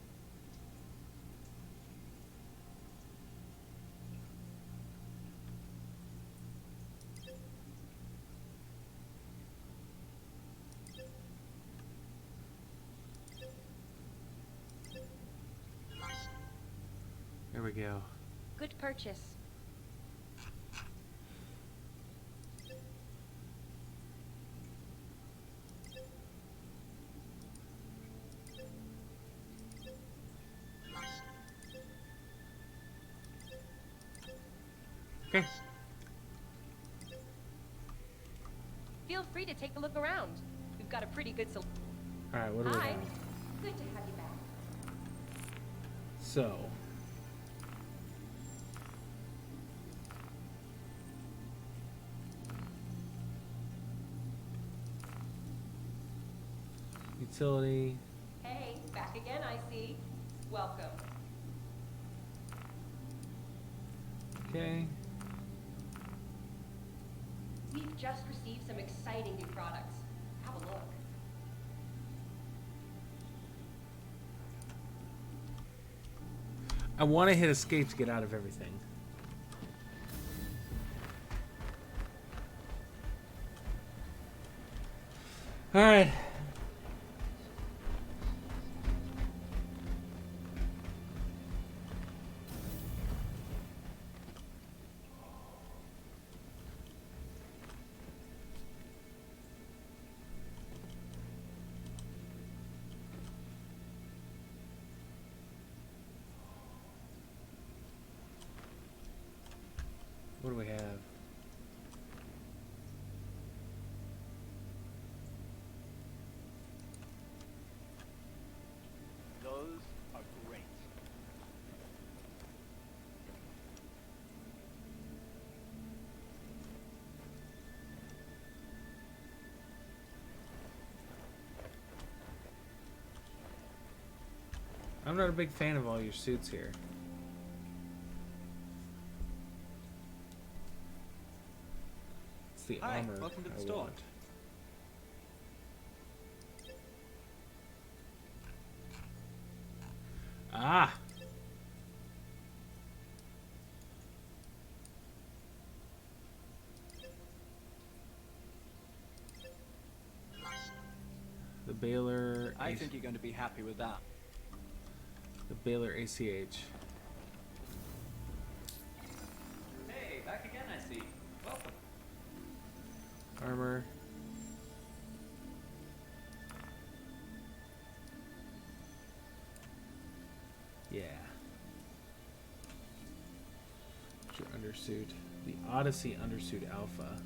There we go. Good purchase. Okay. Feel free to take a look around. We've got a pretty good selection. Alright, what do we Hi. have? Good to have you back. So. Utility. Hey, back again, I see. Welcome. Okay. We've just received some exciting new products. Have a look. I want to hit escape to get out of everything. Alright. What do we have? Those are great. I'm not a big fan of all your suits here. It's the Hi, armor welcome to the I store. want. Ah! The Baylor... I think you're going to be happy with that. The Baylor ACH. Hey, back again, I see. Welcome. Armor. Yeah. What's your undersuit? The Odyssey Undersuit Alpha.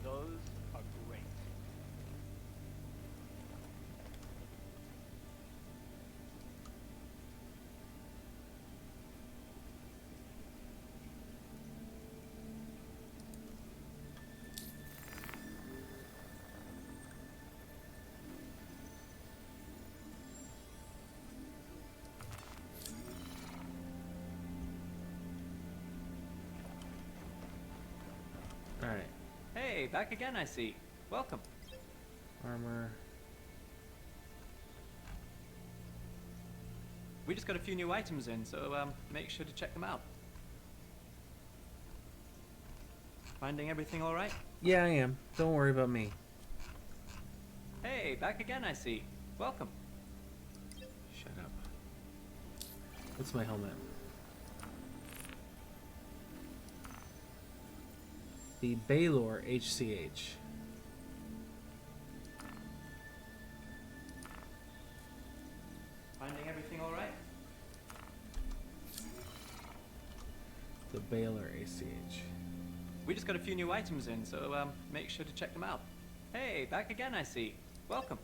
Those are great. Hey, back again, I see. Welcome. Armor. We just got a few new items in, so make sure to check them out. Finding everything all right? Yeah, I am. Don't worry about me. Hey, back again, I see. Welcome. Shut up. What's my helmet? The Baylor HCH. Finding everything all right? The Baylor ACH. We just got a few new items in, so make sure to check them out. Hey, back again, I see. Welcome.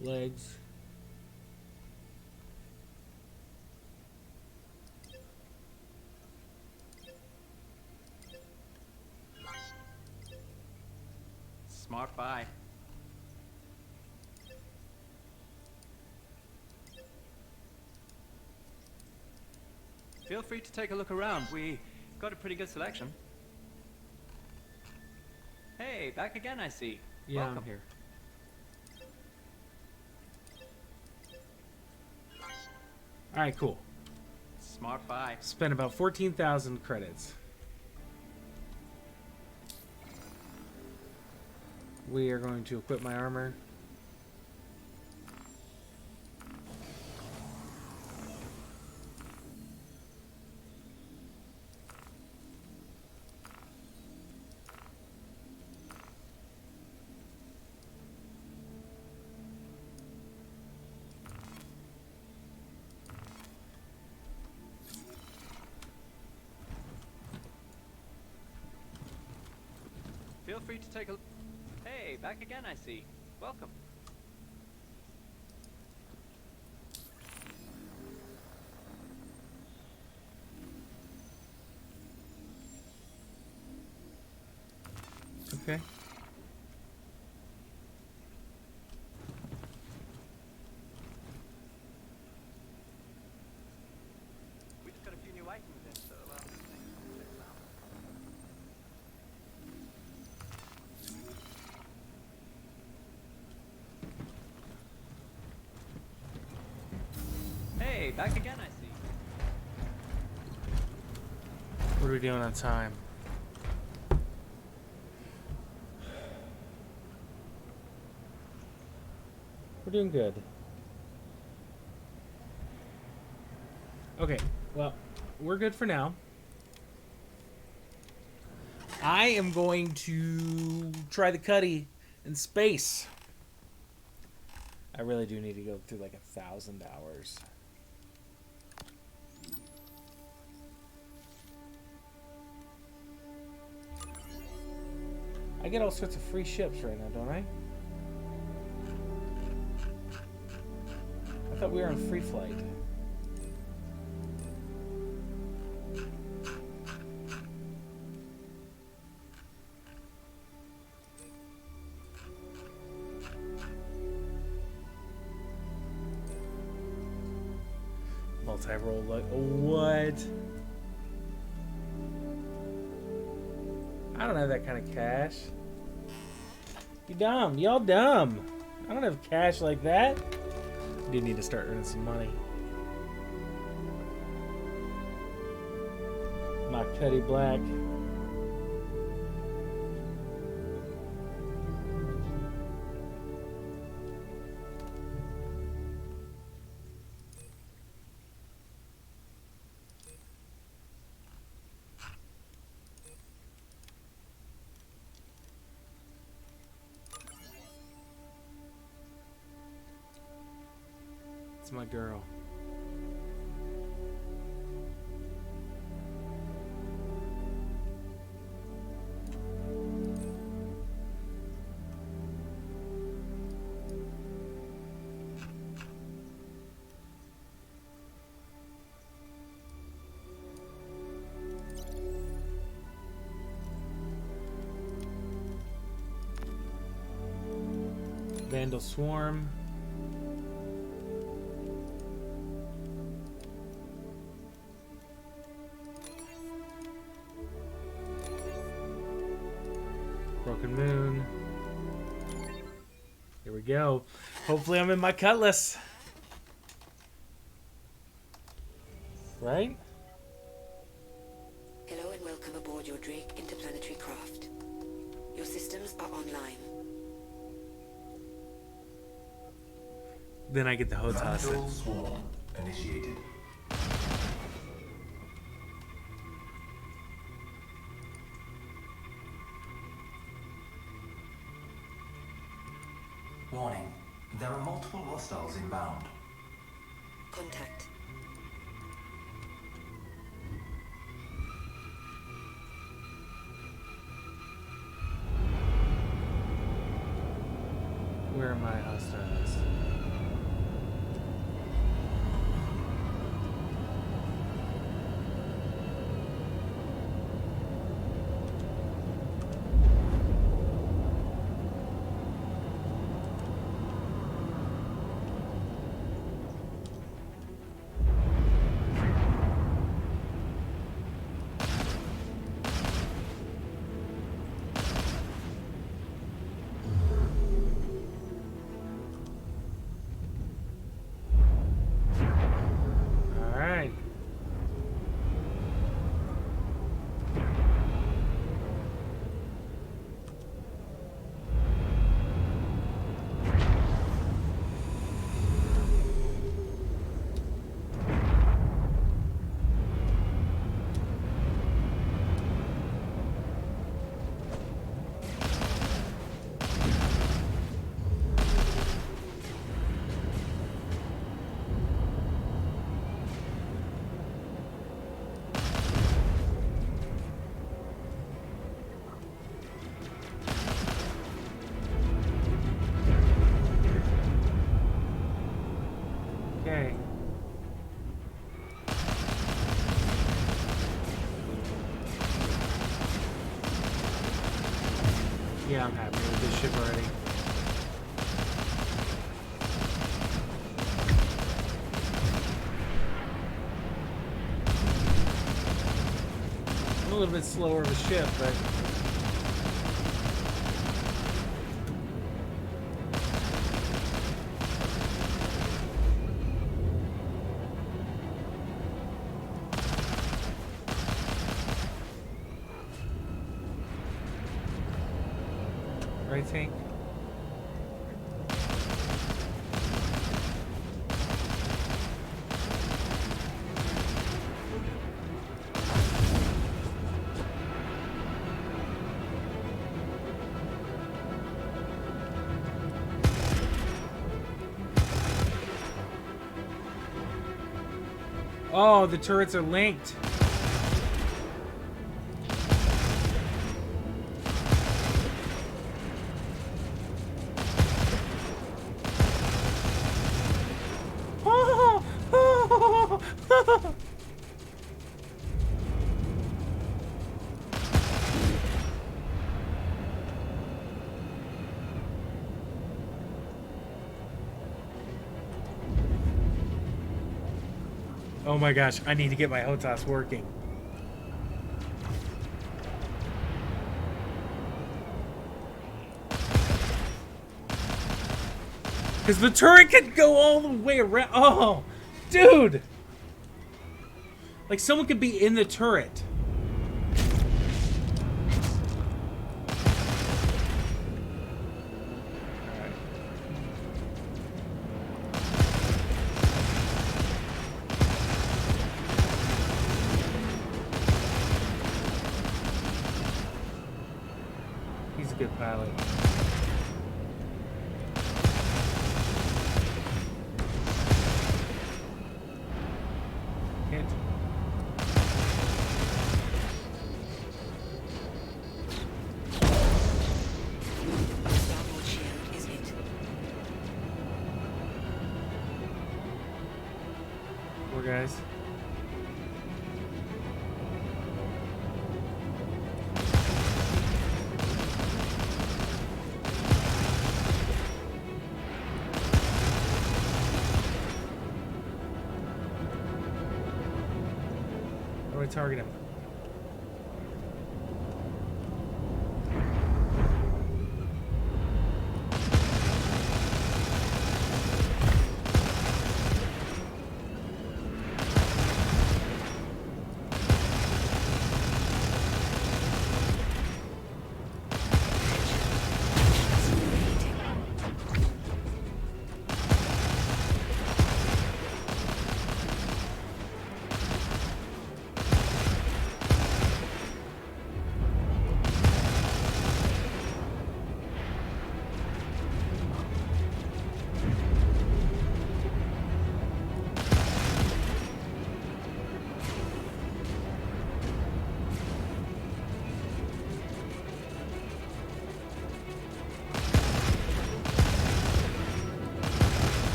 Legs. Smart buy. Feel free to take a look around. We got a pretty good selection. Hey, back again, I see. Yeah, Welcome. I'm here. Alright, cool. Smart buy. Spent about 14,000 credits. We are going to equip my armor. Feel free to take a look. Hey, back again, I see. Welcome. Okay. We just got a few new items in, so check them out. Hey, back again, I see. What are we doing on time? We're doing good. Okay, well, we're good for now. I am going to try the Cuddy in space. I really do need to go through like 1,000 hours. I get all sorts of free ships right now, don't I? I thought we were on free flight. Multi-roll, like, what? I don't have that kind of cash. You dumb. Y'all dumb. I don't have cash like that. I do need to start earning some money. My Cuddy Black. It's my girl. Vandal Swarm. Broken Moon. Here we go. Hopefully I'm in my cutlass. Right? Hello and welcome aboard your Drake interplanetary craft. Your systems are online. Then I get the HOTAS. Natural swarm initiated. Warning. There are multiple hostiles inbound. Contact. Where are my hostiles? Okay. Yeah, I'm happy with this ship already. A little bit slower of a ship, but right, Tank? Oh, the turrets are linked. Oh my gosh, I need to get my HOTAS working. Because the turret can go all the way around. Oh, dude! Like someone could be in the turret. He's a good pilot. Hit. Starboard shield is hit. Poor guys. How do I target him?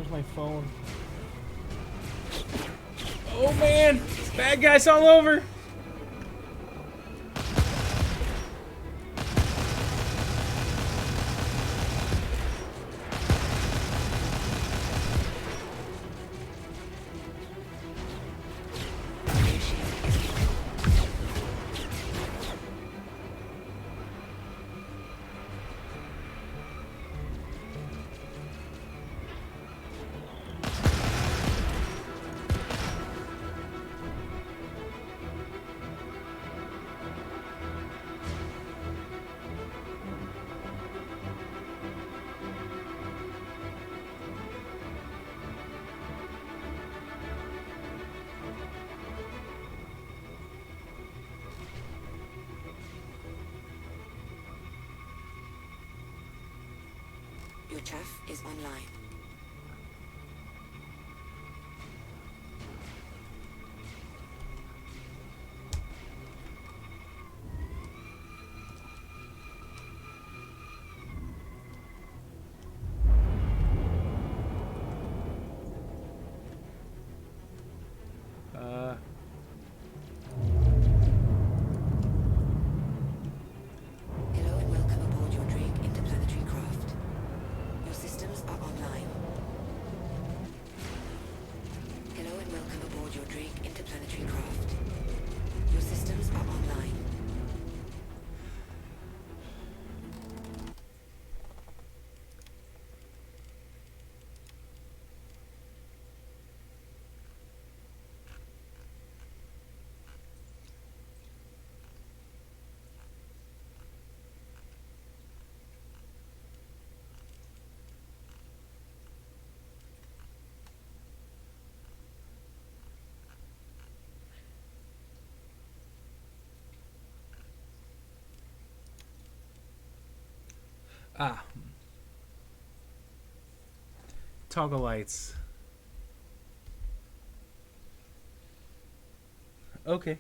Where's my phone? Oh man! Bad guys all over! Your chaff is online. Hello and welcome aboard your Drake interplanetary craft. Your systems are online. Hello and welcome aboard your Drake interplanetary craft. Your systems are online. Ah. Toggle lights. Okay.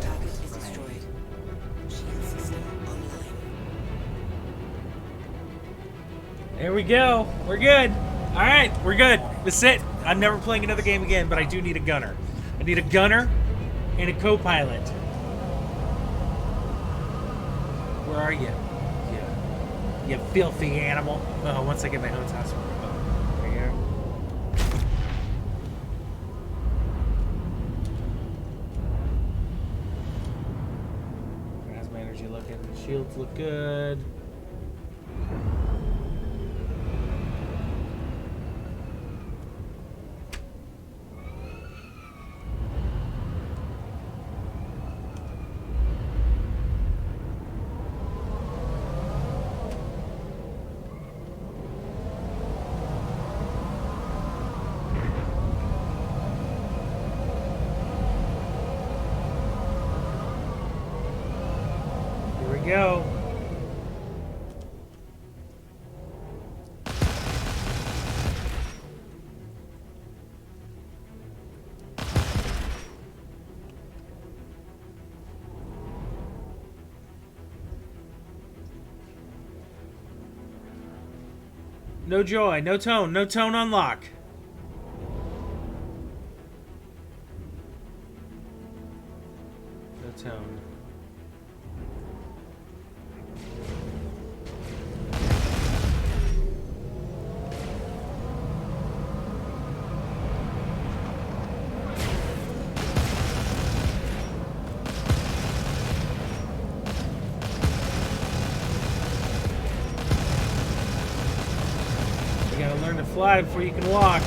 Target is destroyed. Shield system online. There we go. We're good. All right, we're good. That's it. I'm never playing another game again, but I do need a gunner. I need a gunner and a co-pilot. Where are you? You filthy animal. Oh, once I get my own house. There you go. How's my energy looking? Shields look good. Here we go. No joy, no tone on lock. No tone. You gotta learn to fly before you can walk.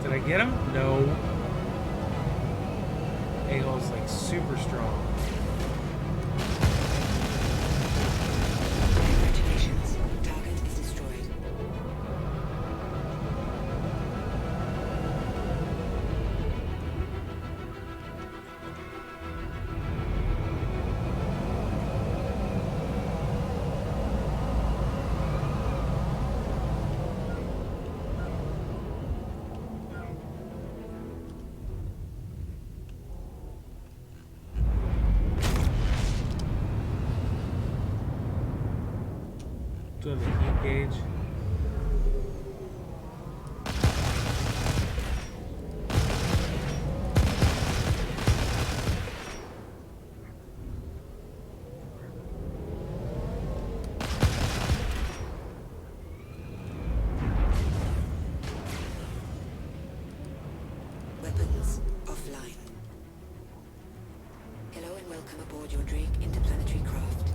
Did I get him? No. A-hole's like super strong. Congratulations. Target is destroyed. Do I have a heat gauge? Weapons offline. Hello and welcome aboard your Drake interplanetary craft.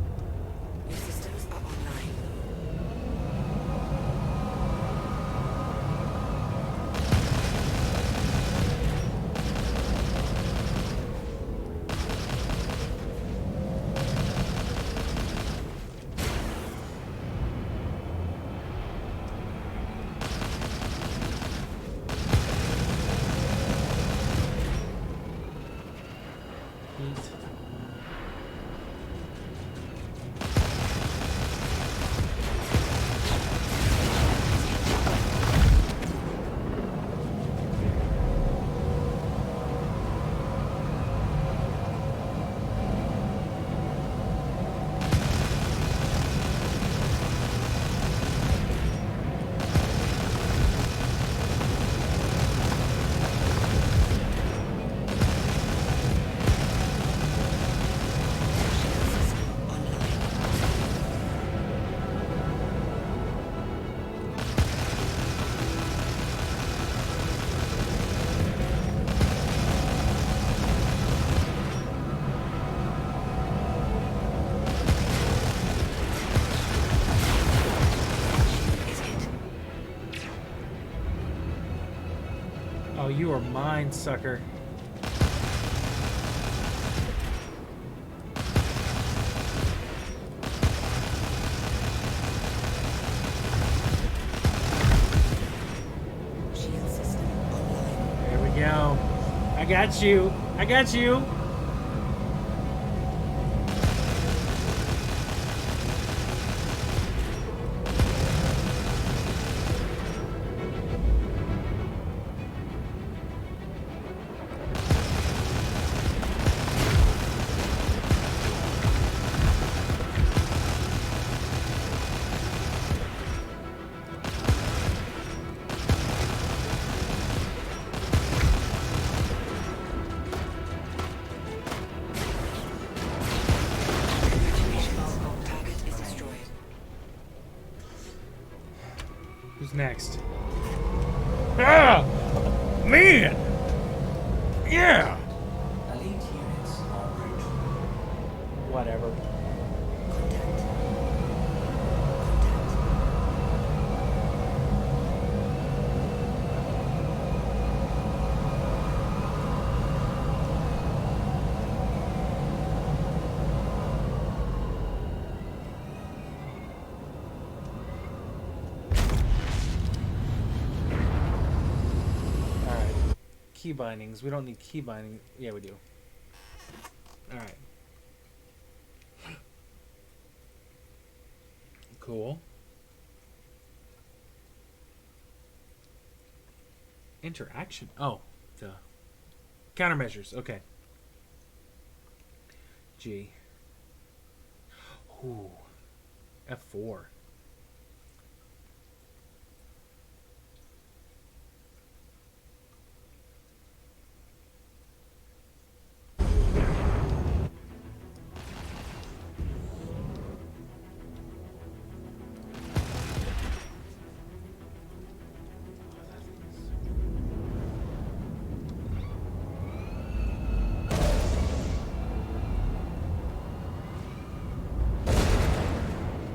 Your systems are online. Heat. Oh, you are mine, sucker. Shield system online. There we go. I got you. I got you. Target is destroyed. Who's next? Ah! Man! Yeah! Elite units en route. Whatever. Contact. Contact. Alright. Key bindings. We don't need key binding. Yeah, we do. Alright. Cool. Interaction. Oh, the countermeasures. Okay. G. Ooh. F4.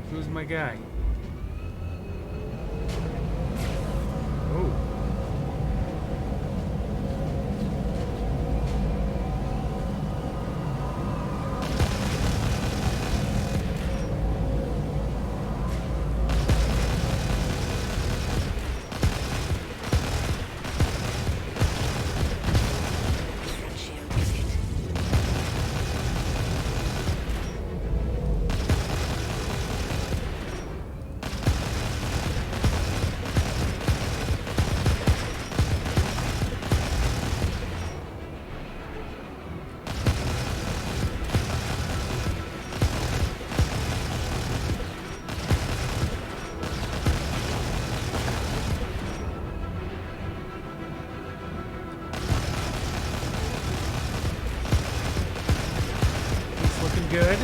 Who's my guy? Oh. good.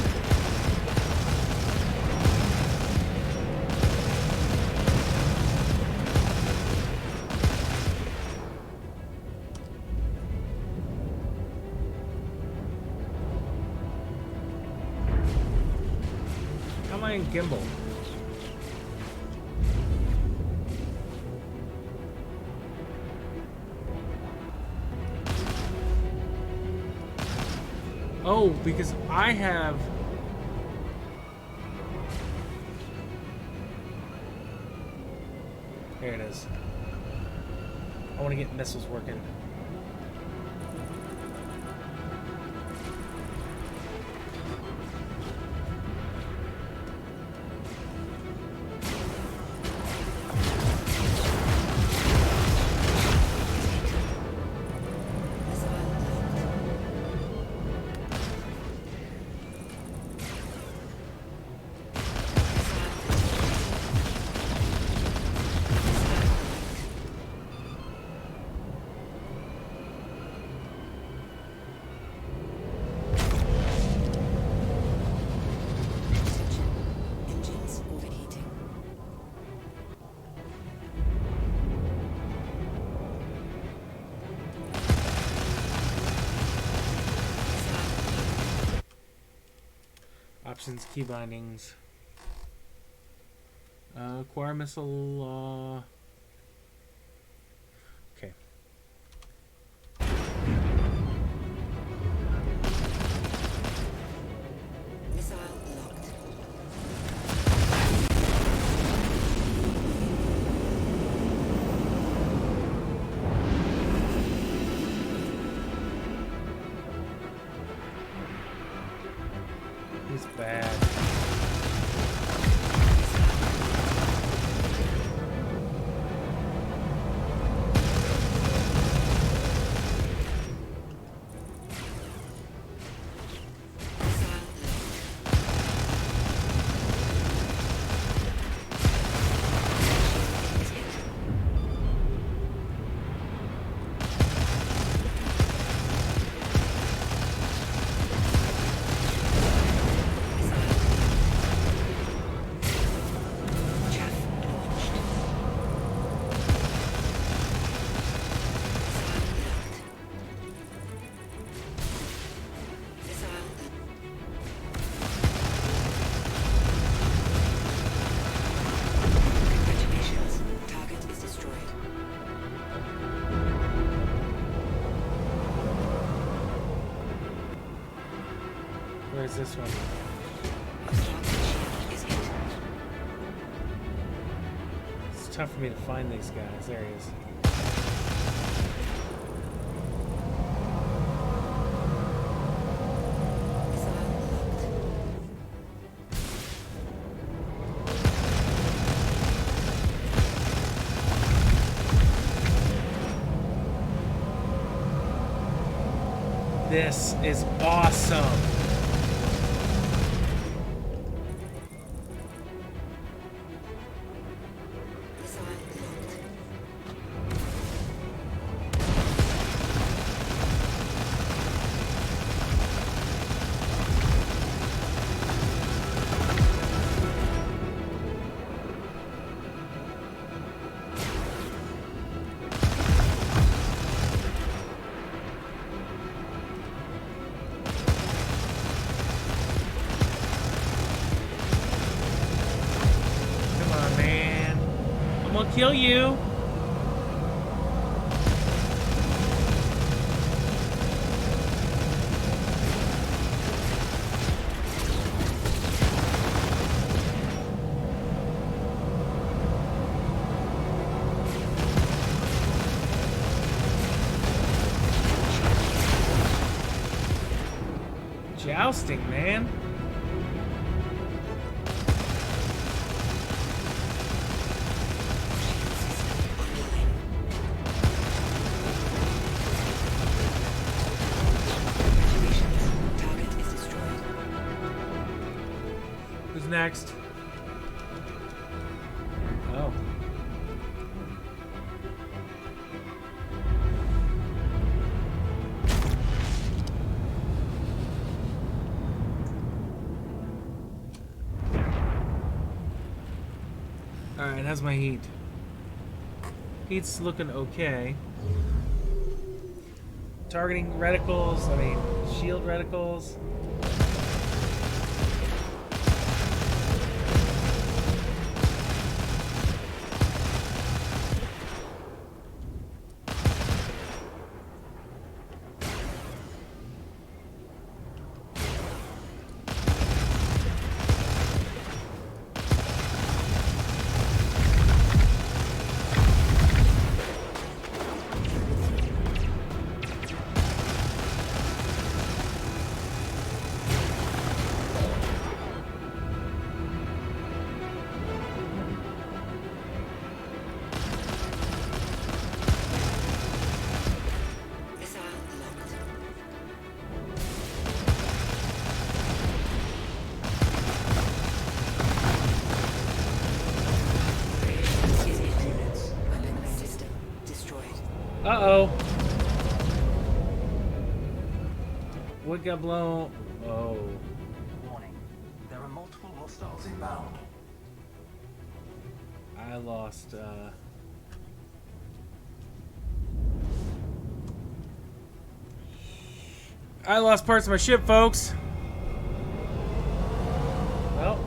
How am I in gimbal? Oh, because I have... Here it is. I want to get missiles working. Engines overheating. Options, key bindings. Acquire missile. Okay. Missile locked. He's bad. Congratulations. Target is destroyed. Where's this one? Starboard shield is hit. It's tough for me to find these guys. There he is. Missile locked. This is awesome. Missile locked. Come on, man. I'm gonna kill you. Jousting, man. Congratulations. Target is destroyed. Who's next? Oh. Alright, how's my heat? Heat's looking okay. Targeting reticles, I mean, shield reticles. Uh-oh. What got blown? Oh. Warning. There are multiple hostiles inbound. I lost, I lost parts of my ship, folks. Well.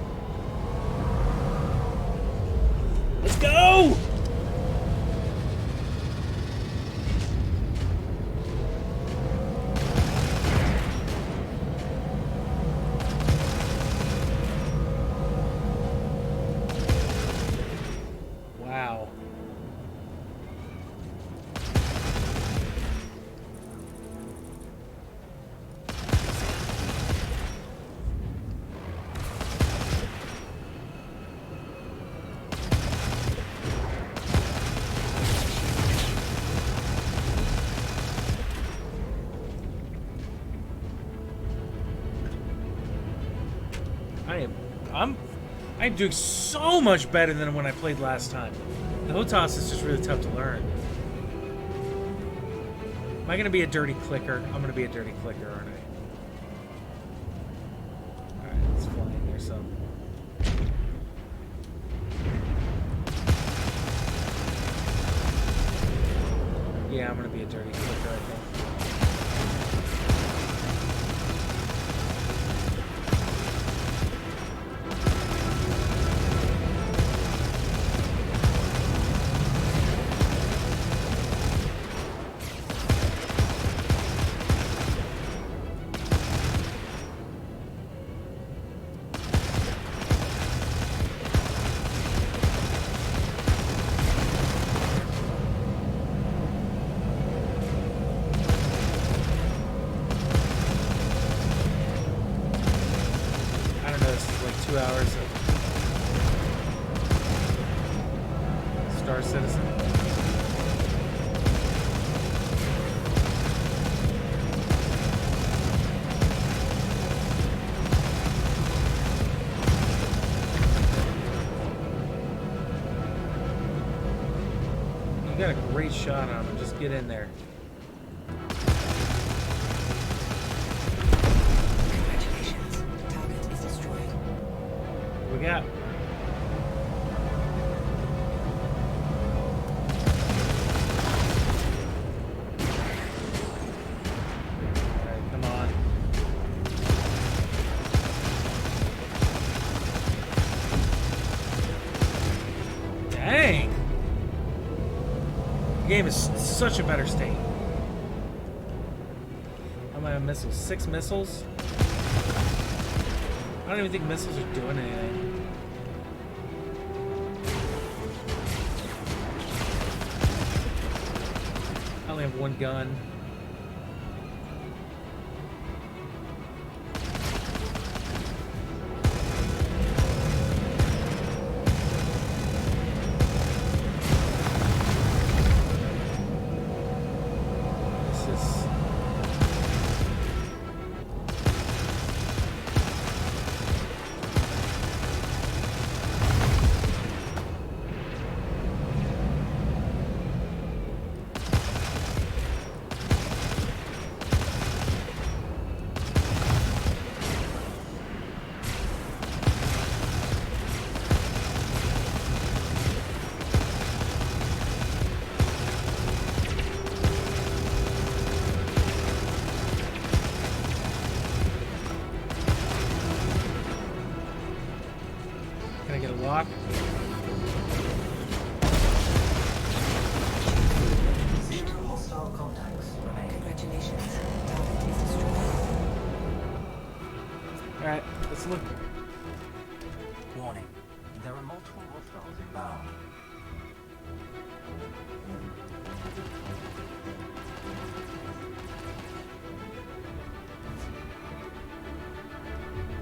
Let's go! Wow. I'm doing so much better than when I played last time. The HOTAS is just really tough to learn. Am I gonna be a dirty clicker? I'm gonna be a dirty clicker, aren't I? Alright, let's fly in there some. Yeah, I'm gonna be a dirty clicker, I think. Shot on him. Just get in there. Congratulations. Target is destroyed. What we got? Alright, come on. Dang! The game is such a better state. How many missiles? 6 missiles? I don't even think missiles are doing anything. I only have 1 gun. Lock. Zero hostile contacts remain. Congratulations. Target is destroyed. Alright, let's look. Warning. There are multiple hostiles inbound.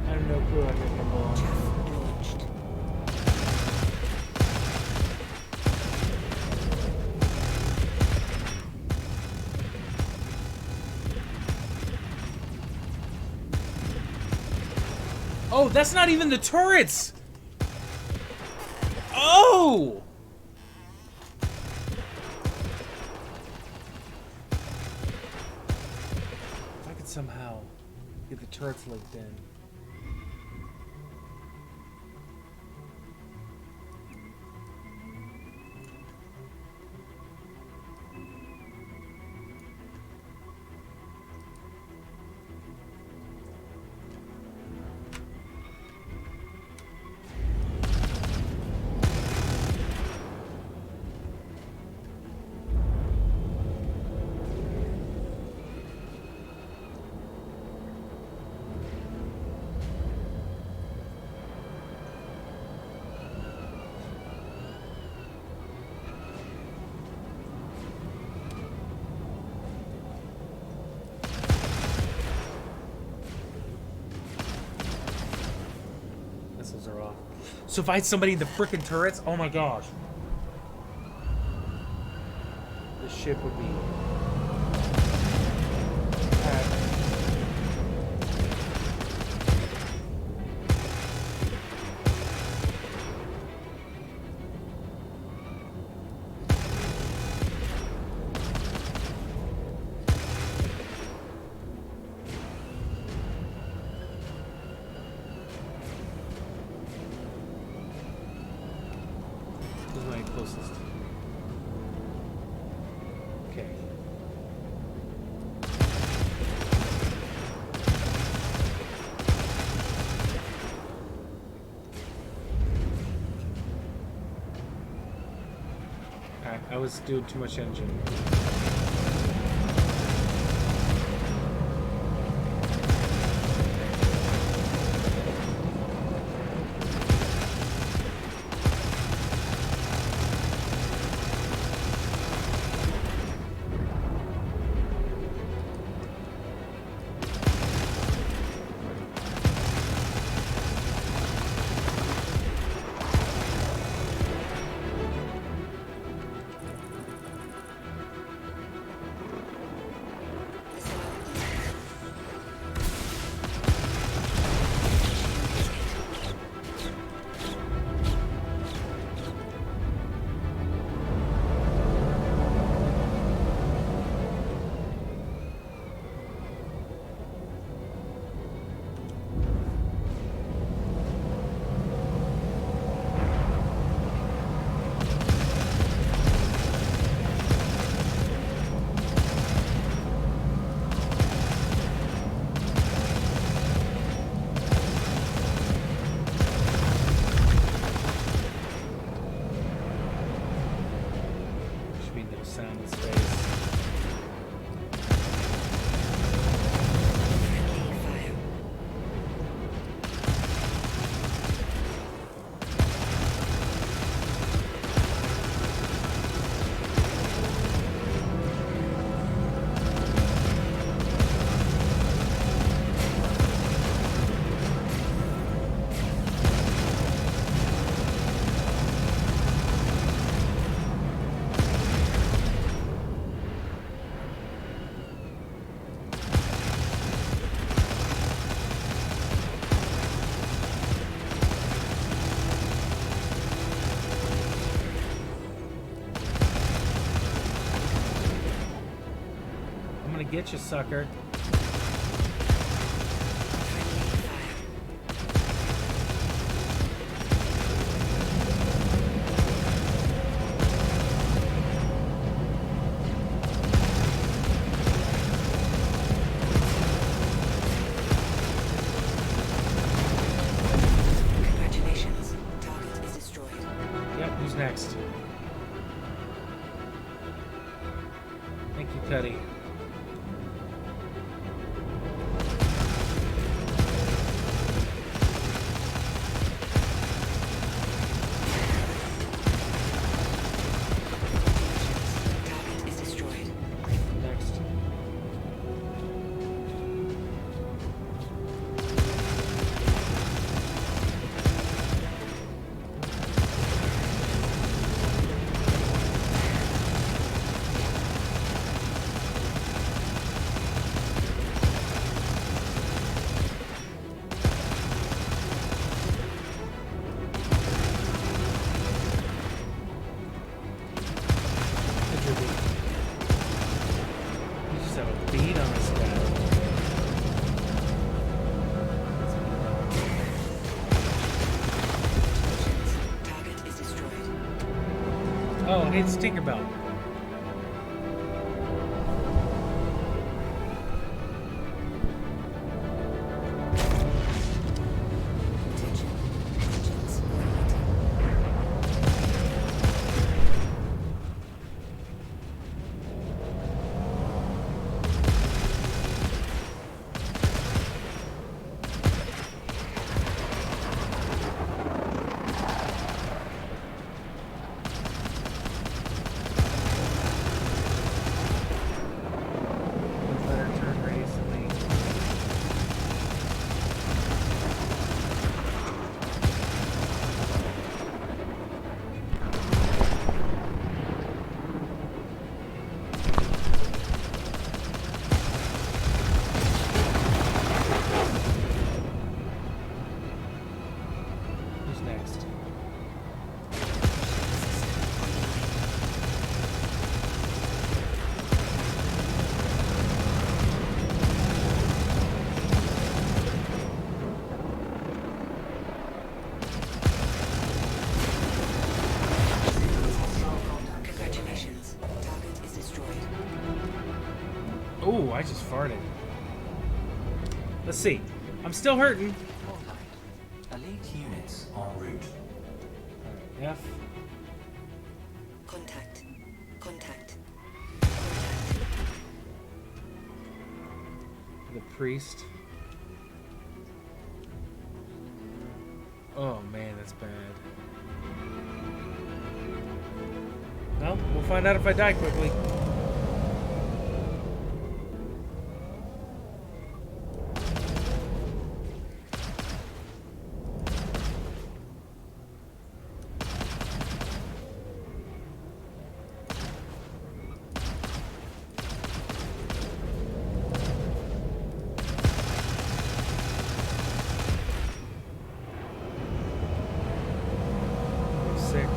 I have no clue how to come along. Chaff launched. Oh, that's not even the turrets! Oh! If I could somehow get the turrets linked in. Missiles are off. So if I had somebody in the frickin' turrets, oh my gosh. This ship would be... Alright. Who's my closest? Okay. Alright, I was doing too much engine. Should be no sound in space. Friendly fire. I'm gonna get you, sucker. Friendly fire. Congratulations. Target is cutty. Target is destroyed. Next. You just have a bead on this guy. Target is destroyed. Oh, hey, it's Tinkerbell. Attention. Engines overheating. Let her turn radius to me. Who's next? Congratulations. Target is destroyed. Oh, I just farted. Let's see. I'm still hurting. Contact. Elite units en route. F. Contact. Contact. The priest. Oh man, that's bad. Well, we'll find out if I die quickly. Six.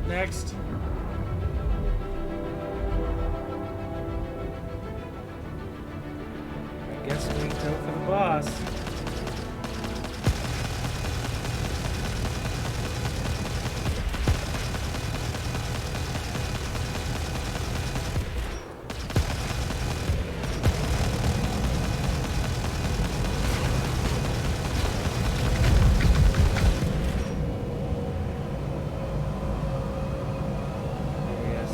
Next. I guess we go for the boss. Yes.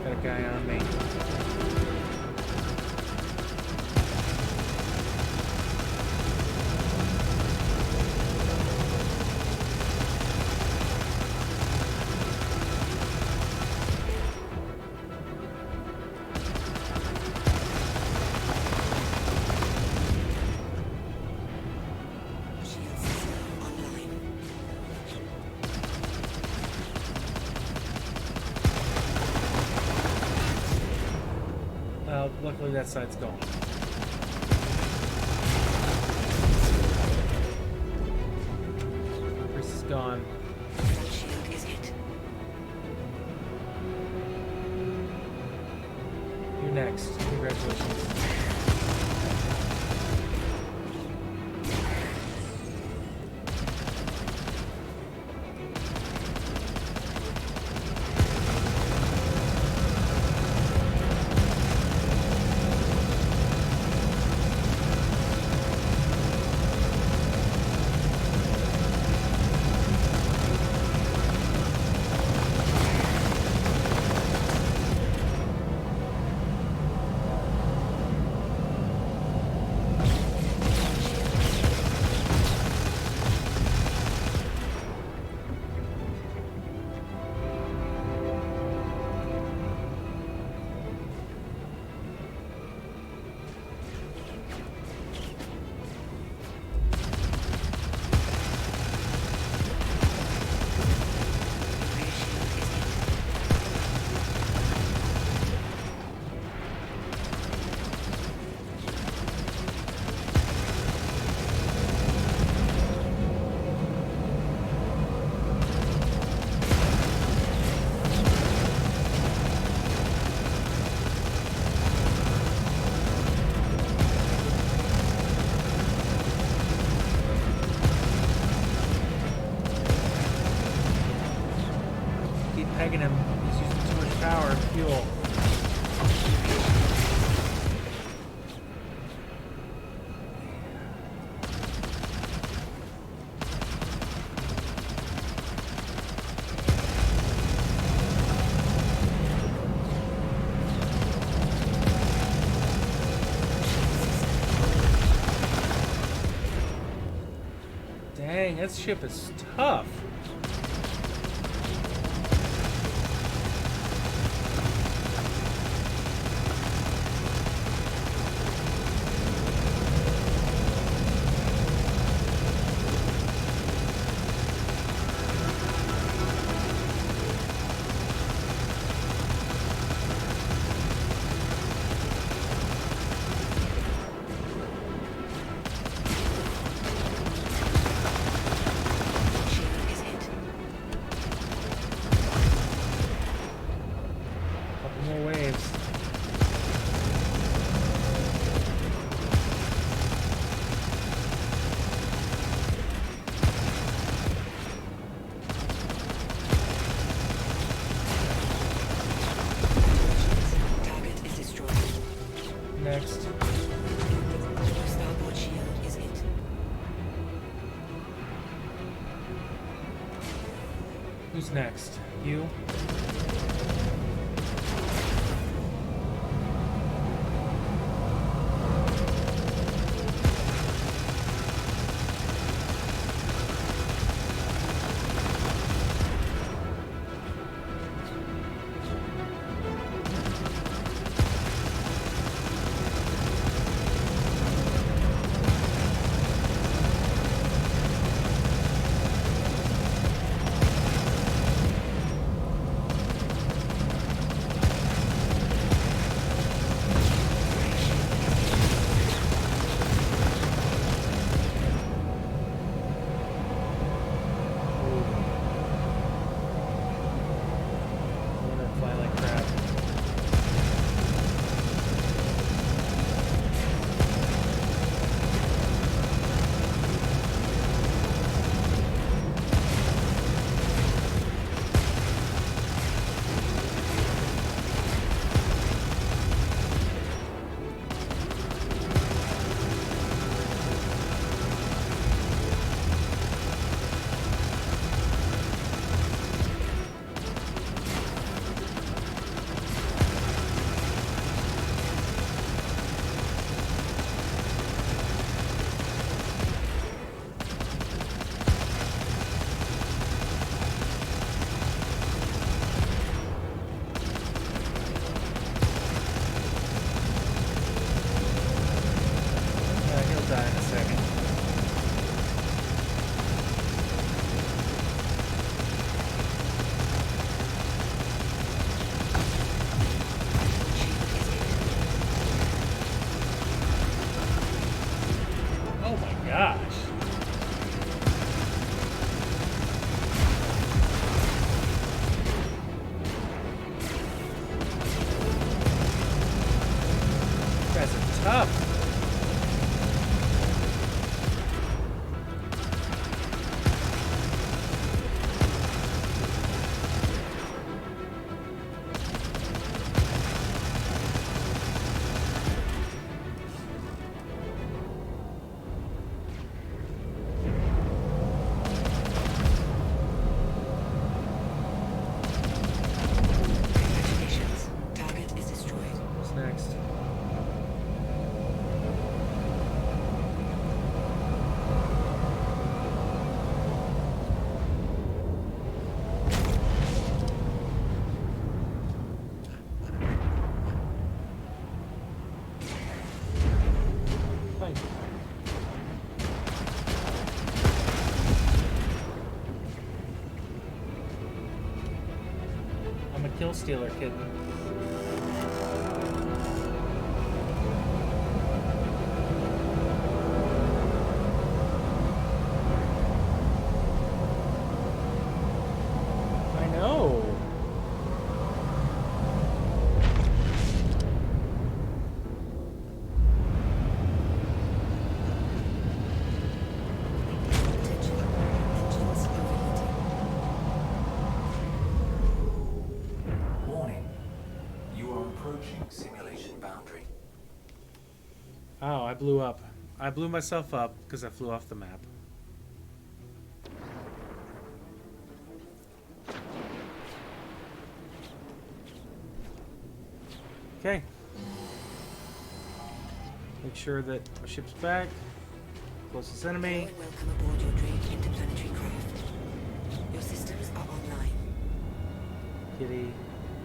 Got a guy on me. Shield system online. Luckily that side's gone. gone. Front shield is hit. You're next. Congratulations. Pegging him. He's using too much power and fuel. Dang, that ship is tough. Next. Starboard shield is hit. Who's next? You? Chill Stealer kitten. I know. Attention. Engines overheating. Warning. You are approaching simulation boundary. Oh, I blew up. I blew myself up because I flew off the map. Okay. Make sure that my ship's back. Closest enemy. Hello and welcome aboard your Drake interplanetary craft. Your systems are online. Kitty,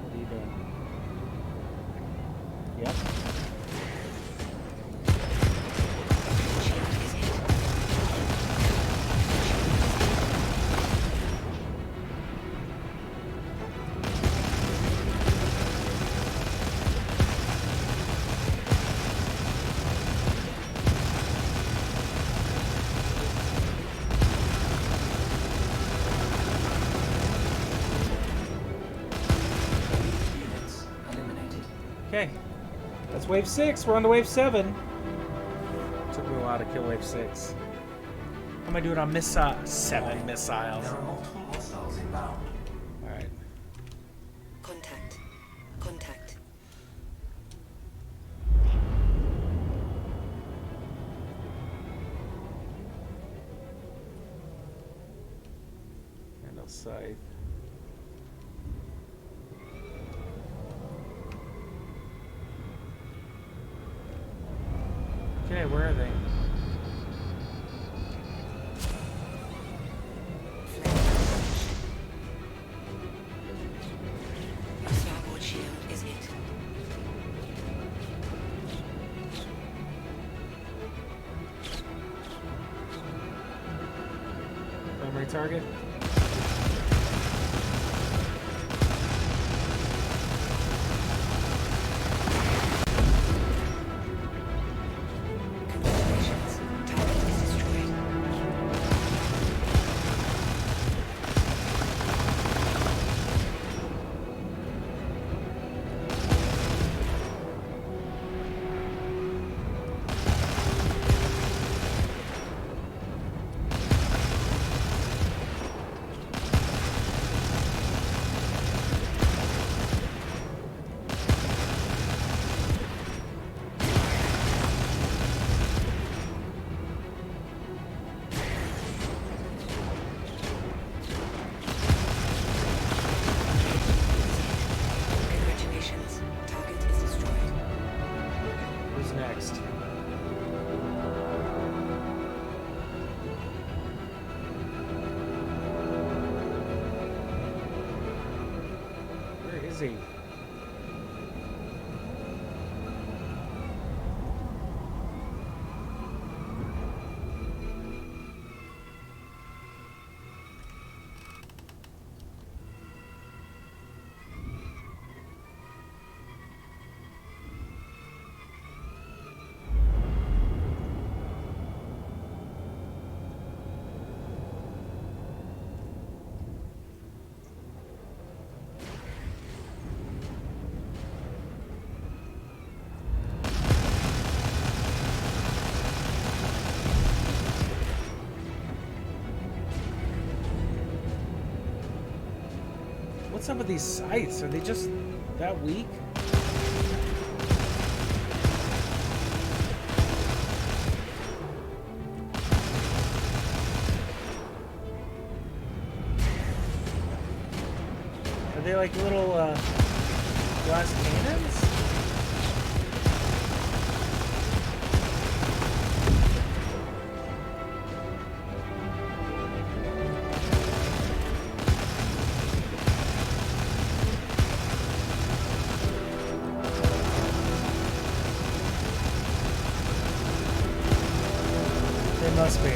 what are you doing? Yep. Shield is hit. Units eliminated. Okay. That's wave 6. We're on to wave 7. Took me a while to kill wave 6. How am I doing on missile? 7 missiles. There are multiple hostiles inbound. Alright. Contact. Contact. Handle scythe. Okay, where are they? Your starboard shield is hit. Primary target? Congratulations. Target is destroyed. Congratulations. Target is destroyed. Who's next? Where is he? What's up with these sights? Are they just that weak? Are they like little glass cannons? They must be.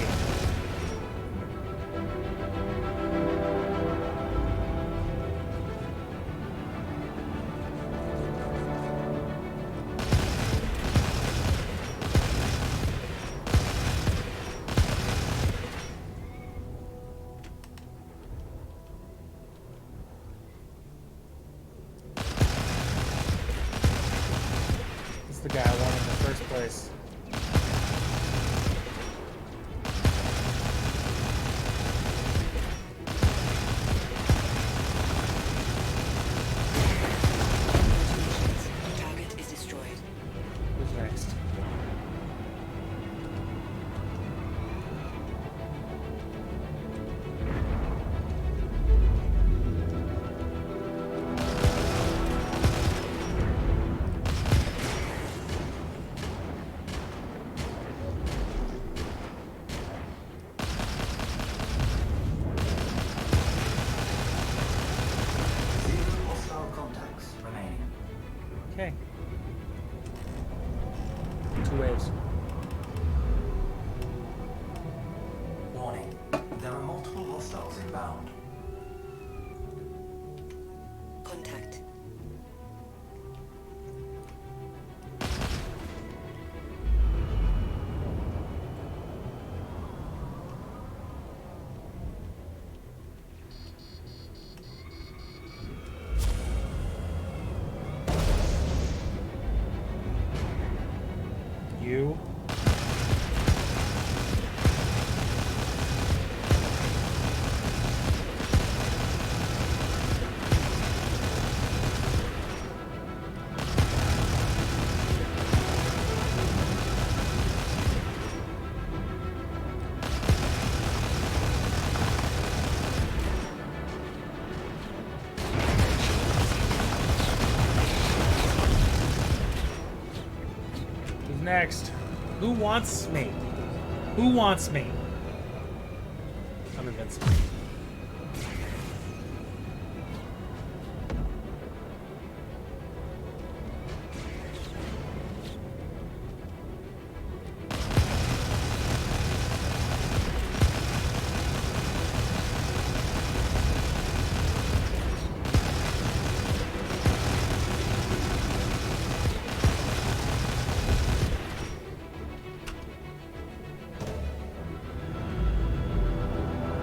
hostiles inbound. Contact. You. Who's next? Who wants me? Who wants me? I'm invincible.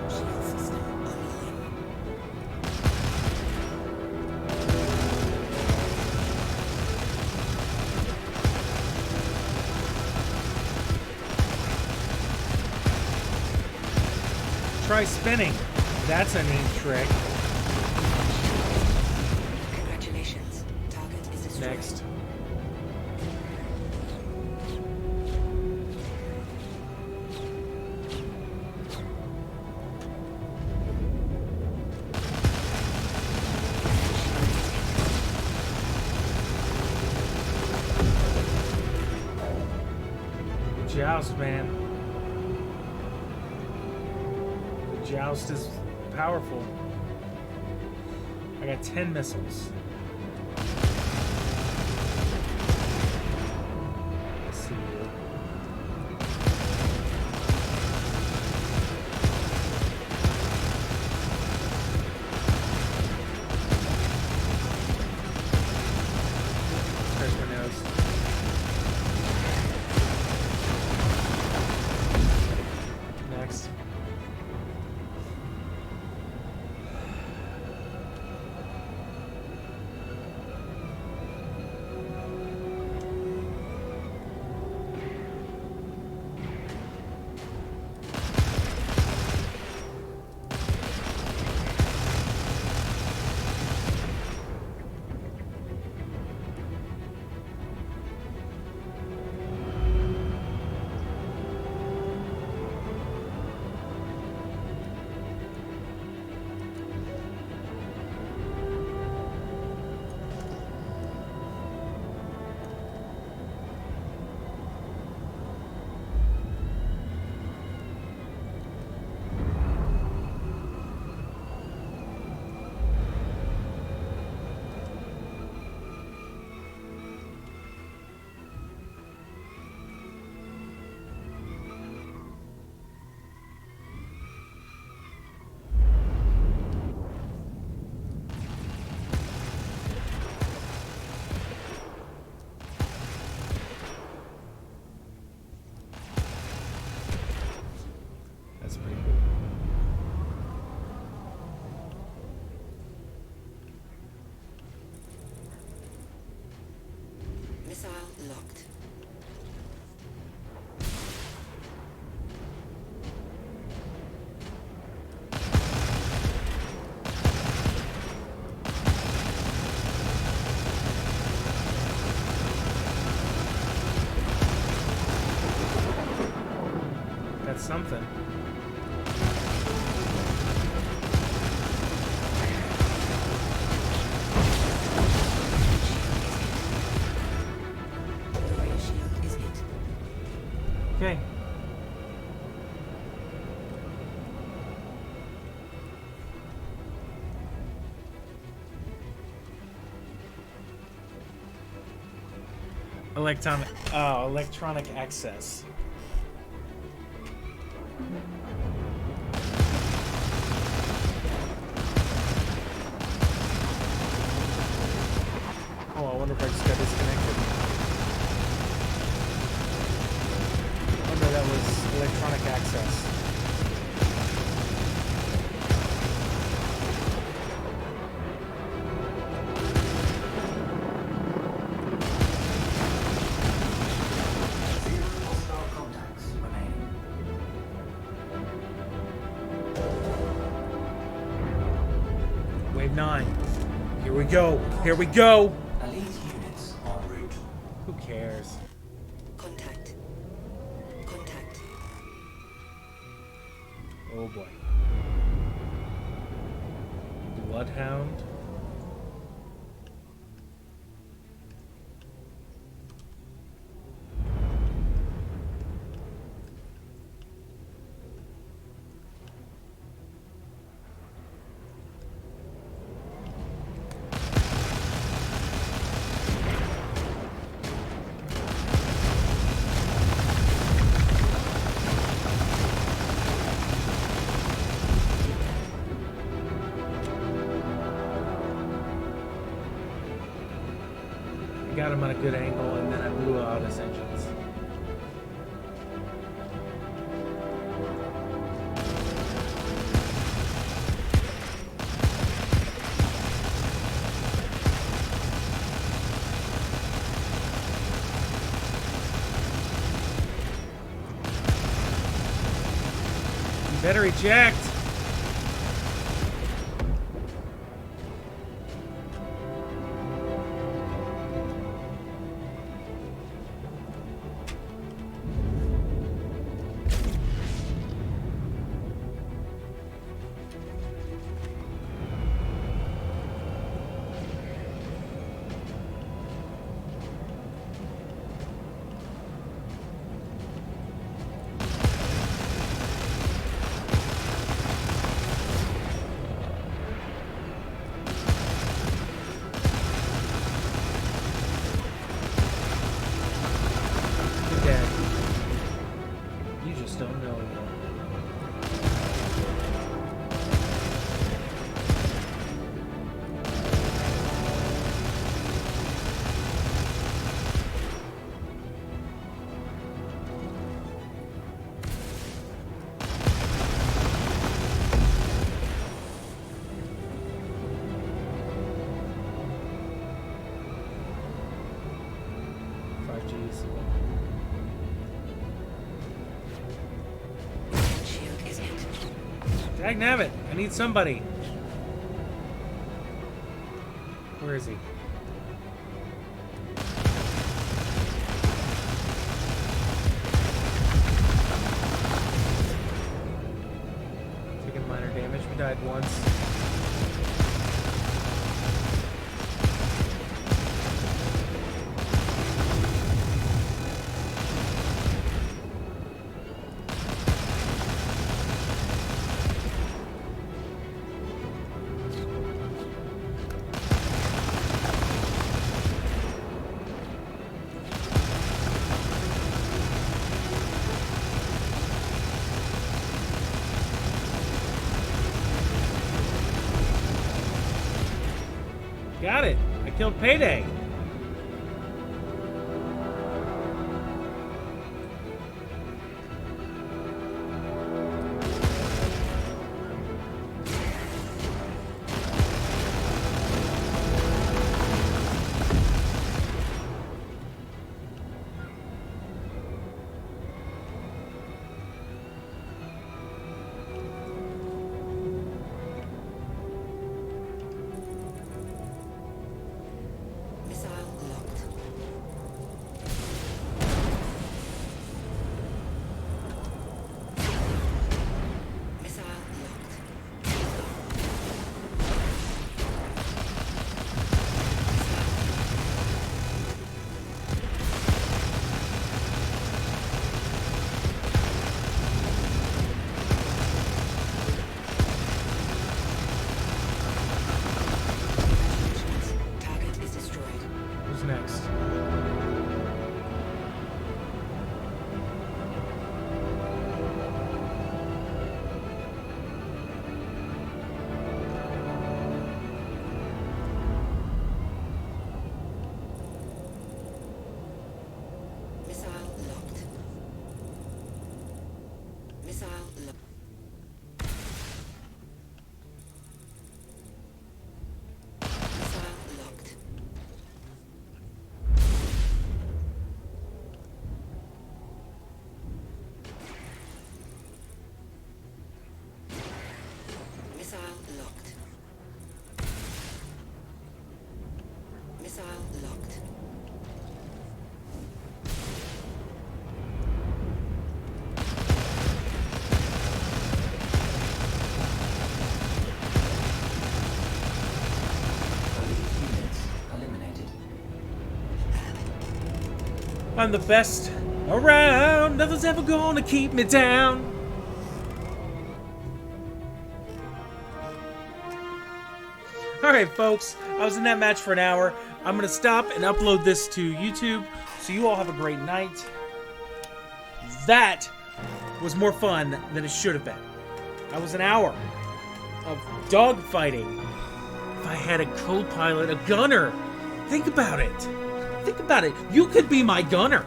Shield system online. Try spinning. That's a neat trick. Congratulations. Target is destroyed. Next. Joust, man. The joust is powerful. I got 10 missiles. Let's see here. There's my nose. Next. That's pretty cool. Missile locked. That's something. Warrior shield is hit. Okay. Electronic access. Look, I just got disconnected. Oh no, that was electronic access. Zero hostile contacts remaining. Wave 9. Here we go. Here we go. Elite units en route. Who cares? Contact. Contact. Oh boy. Bloodhound. Got him at a good angle, and then I blew out his engines. You better eject! Dagnabbit, I need somebody. Where is he? Taking minor damage. We died once. Got it. I killed Payday. Missile locked. Missile locked. I'm the best around. Nothing's ever gonna keep me down. Alright, folks. I was in that match for an hour. I'm gonna stop and upload this to YouTube. So you all have a great night. That was more fun than it should have been. That was an hour of dogfighting. If I had a co-pilot, a gunner. Think about it. Think about it. You could be my gunner.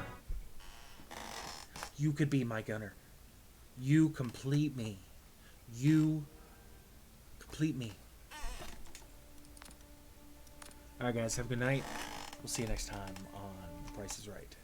You could be my gunner. You complete me. You complete me. Alright guys, have a good night. We'll see you next time on Price is Right.